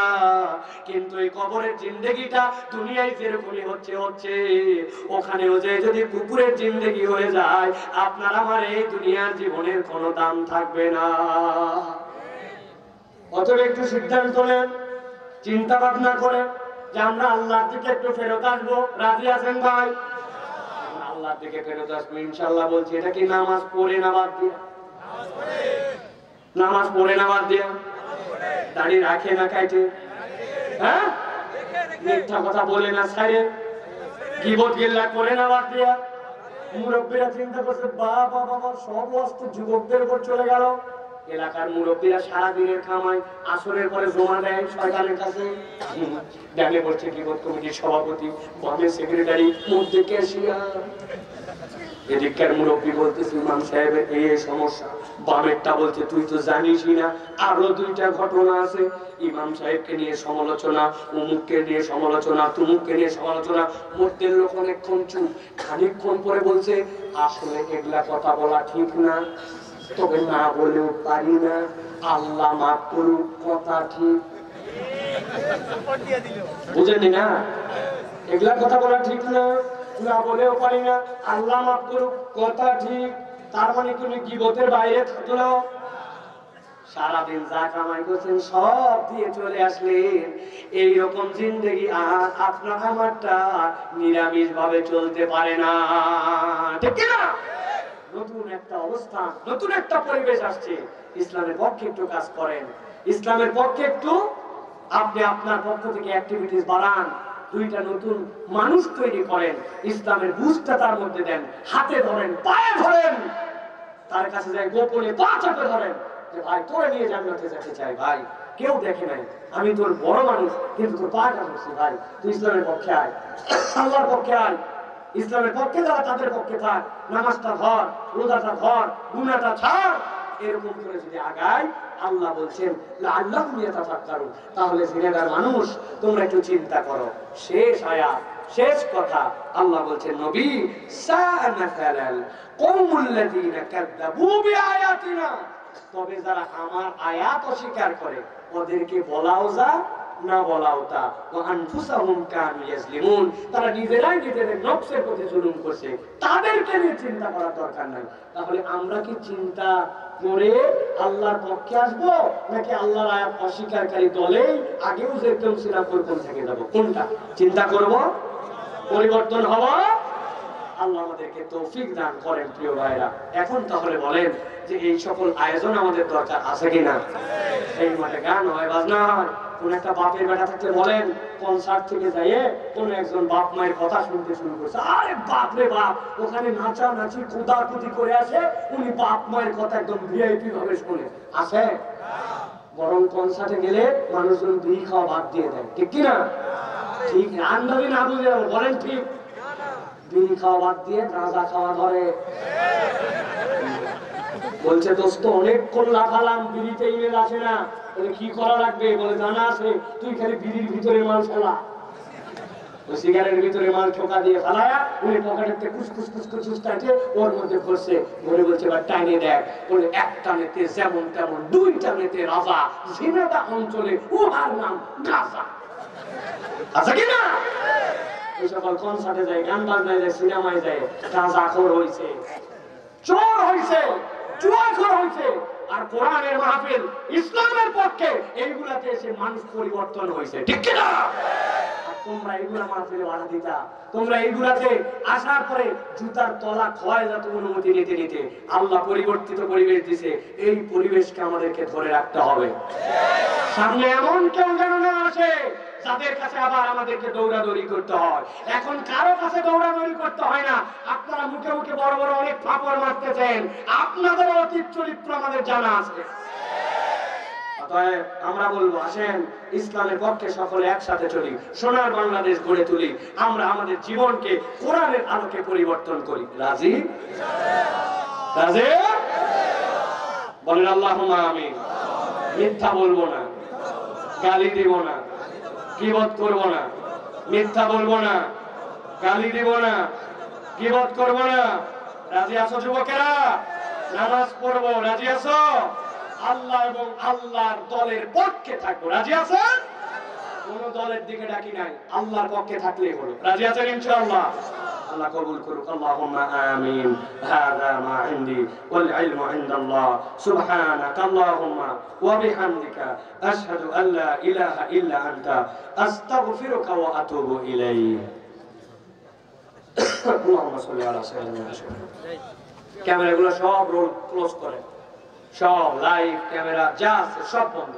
কিন্তু এই কবরের জিন্দেগিটা দুনিয়ায় যেরকমই হচ্ছে, ওখানেও যে যদি কুকুরের জিন্দেগি হয়ে যায়, আপনার আমার এই দুনিয়ার জীবনের কোনো দাম থাকবে না। অতএব একটু সিদ্ধান্ত নেন, চিন্তা ভাবনা করে যে আমরা আল্লাহর দিকে একটু ফেরত আসবো। রাজি আছেন ভাই? আল্লাহর দিকে ফেরত আসবো ইনশাআল্লাহ। বলছি এটা কি নামাজ পড়ে না বাদ দিয়া? নামাজ পড়ে না বাদ দিয়া? দাড়ি রাখে না কাটে? হ্যাঁ, মিথ্যা কথা বলে না ছাড়ে? গীবত গিল্লা করে না বাদ দিয়া? মুরব্বীরা চিন্তা করছে বাবা বাবা সব অস্ত যুবকদের উপর চলে গেল। এলাকার মুরব্বীরা সারাদিনের কামাই আসরের পরে জমা দেয় শয়তানের কাছে। ডানে বসছে গীবত কমিটির সভাপতি, বামে সেক্রেটারি, মধ্যে ক্যাশিয়ার। এদিককার মুরব্বী বলতেছে ইমাম সাহেবের এই সমস্যা, বামেরটা বলছে তুই তো জানিসই না, আরো 2টা ঘটনা আছে। ইমাম সাহেবকে নিয়ে সমালোচনা, অমুককে নিয়ে সমালোচনা, তুমুককে নিয়ে সমালোচনা। মধ্যের লোক অনেকক্ষণ চুপ, খানিকক্ষণ পরে বলছে আসলে এগুলা কথা বলা ঠিক না, তবে না বলেও পারি না, আল্লাহ মাফ করুক, কথা ঠিক। বুঝেনি না? এগুলা কথা বলা ঠিক না, না বলেও পারি না, আল্লাহ মাফ করুক, কথা ঠিক। তার মানে তুমি গীবতের বাইরে থাকলো, সারাদিন যা কামাই করছেন সব দিয়ে চলে আসলেন। এইরকম জিন্দেগি আর আপনার আমারটা নিরামিষ ভাবে চলতে পারে না, ঠিক না? নতুন একটা অবস্থান, নতুন একটা পরিবেশ আসছে। ইসলামের পক্ষে একটু কাজ করেন, ইসলামের পক্ষে একটু আপনি আপনার পক্ষ থেকে অ্যাক্টিভিটিস বাড়ান, 2টা নতুন মানুষ তৈরি করেন, ইসলামের বুঝটা তার মধ্যে দেন, হাতে ধরেন, পায়ে ধরেন, তার কাছে যায় গোপনে পা চাপে ধরেন যে ভাই তোরে নিয়ে জান্নাতে যেতে চাই ভাই, কেউ দেখে নাই, আমি তোর বড় মানুষ কিন্তু তোর পাটা ধরছি ভাই, তুই ইসলামের পক্ষে আয়, আল্লাহর পক্ষে আয়। ইসলামের পক্ষে যারা তাদের পক্ষে থাক, নামাজটা ধর, রোজাটা ধর, গুনাহটা ছাড়, এরকম করে যদি আগায়, আল্লাহ বলছেন লাআল্লাহুম ইয়াতাফাক্কারুন, তাহলে জিনেদার মানুষ তোমরা একটু চিন্তা করো। শেষ আয়াত, শেষ কথা, আল্লাহ বলছেন নবী সাআ মাসালাল কওমুল্লাযীনা কাযযাবু বিআয়াতিনা, তবে যারা আমার আয়াত অস্বীকার করে ওদেরকে বলাও যা না বলাও তা, ওয়া আনফুসাহুম কানু ইয়াজলিমুন, তারা নিজেরাই নিজেদের নফসের প্রতি জুলুম করছে, তাদেরকে নিয়ে চিন্তা করার দরকার নাই। তাহলে আমরা কি চিন্তা করে আল্লাহর পক্ষে আসবো, নাকি আল্লাহর আয়াত অস্বীকারী দলেই আগেও যেরকম ছিলাম ওরকম থেকে যাবো? কোনটা চিন্তা করব? পরিবর্তন হওয়া আল্লাহ আমাদেরকে তৌফিক দান করেন প্রিয় ভাইরা। এখন তাহলে বলেন যে এই সকল আয়োজন আমাদের দরকার আছে কিনা? এই মাঠে গান হয়, বাজনা হয়। কোন একটা বাপের বেটা থাকলে বলেন, কনসার্ট থেকে যাইয়ে কোন একজন বাপ মায়ের কথা শুনতে শুরু করছে, আরে বাপ রে বাপ, ওখানে নাচা নাচি কুদাকুদি করে আসে, উনি বাপ মায়ের কথা একদম ভিআইপি ভাবে শুনে আসে। বরং কনসার্টে গেলে মানুষজন বিড়ি খাওয়া বাদ দিয়ে দেয়, ঠিক কিনা? ঠিক আন্দাজি না বুঝে বলেন, ঠিক? বিড়ি খাওয়া বাদ দিয়ে গাঁজা খাওয়া ধরে। বলছে দোস্ত অনেকক্ষণ লাফালাম, বিড়িতে ইমেল আসে না, বলে কি করা লাগবে? বলে জানা আছে, তুই খালি বিড়ির ভিতরে মাল ফেলা। ওই সিগারেটের ভিতরে মাল ঠোকা দিয়ে ফেলায়া উনি পকেটের কুচকুচ কুচকুচ টাইটে ওর মধ্যে ভরছে, ভরে বলছে এবার টাইনে দেখ। বলে এক টানেতে যেমন তেমন, দুই টানেতে রাজা, ঝিনাদা অঞ্চলে উহার নাম গাজা। আচ্ছা কিনা? ওই সকল কনসার্টে যায়, গান বাজনায় যায়, সিনেমায় যায়, গাঁজাখোর হইছে, চোর হইছে, জুয়াখোর হইছে। আর কোরআনের মাহফিল, ইসলামের পক্ষে এইগুলাতে এসে মানুষ পরিবর্তন হইছে, ঠিক কিনা? তোমরা এইগুলা মাহফিলে বাধা দিতা, তোমরা এইগুলাতে আসার পরে জুতার তলা ক্ষয় যত অনুমতি নিতে নিতে আল্লাহ পরিবর্তিত পরিবেশ দিছে। এই পরিবেশকে আমাদেরকে ধরে রাখতে হবে। সামনে এমন কেউ যেন না আসে যাদের কাছে আবার আমাদেরকে দৌড়াদৌড়ি করতে হয়। এখন কারো কাছে দৌড়াদৌড়ি করতে হয় না। আপনারা মুখে মুখে বড় বড় অনেক ফাপড় মারতেছেন, আপনাদের অতীত চরিত্র আমাদের জানা আছে। আমরা বলবো, আসেন ইসলামের পক্ষে সকলে একসাথে চলি, সোনার বাংলাদেশ গড়ে তুলি, আমরা আমাদের জীবনকে কোরআনের আলোকে পরিবর্তন করি। রাজি? রাজি? বলেন আল্লাহুম্মা আমিন। মিথ্যা বলবো না, গালি দিব না, গীবত করব না, মিথ্যা বলবো না, গালি দিব না, গীবত করব না। রাজি আছো যুবকেরা? নামাজ পড়বো, রাজি আছো? আল্লাহ এবং আল্লাহর দলের পক্ষে থাকবো, রাজি আছেন? কোন দলের দিকে ডাকি নাই, আল্লাহর পক্ষে থাকলেই হলো। রাজি আছেন ইনশাআল্লাহ? আল্লাহ কবুল করুক। আল্লাহুম্মা আমিন। হাযা মা ইনদি ওয়াল ইলমু ইনদাল্লাহ। সুবহানাকা আল্লাহুম্মা ওয়া বিহামদিকা আশহাদু আল্লা ইলাহা ইল্লা আনতা আস্তাগফিরুকা ওয়া আতুবু ইলাইক। আল্লাহুম্মা সাল্লি আলা সাইয়্যিদিনা মুহাম্মদ। ক্যামেরাগুলো সব রোল ক্লোজ করে, সব লাইভ ক্যামেরা যা আছে সব বন্ধ।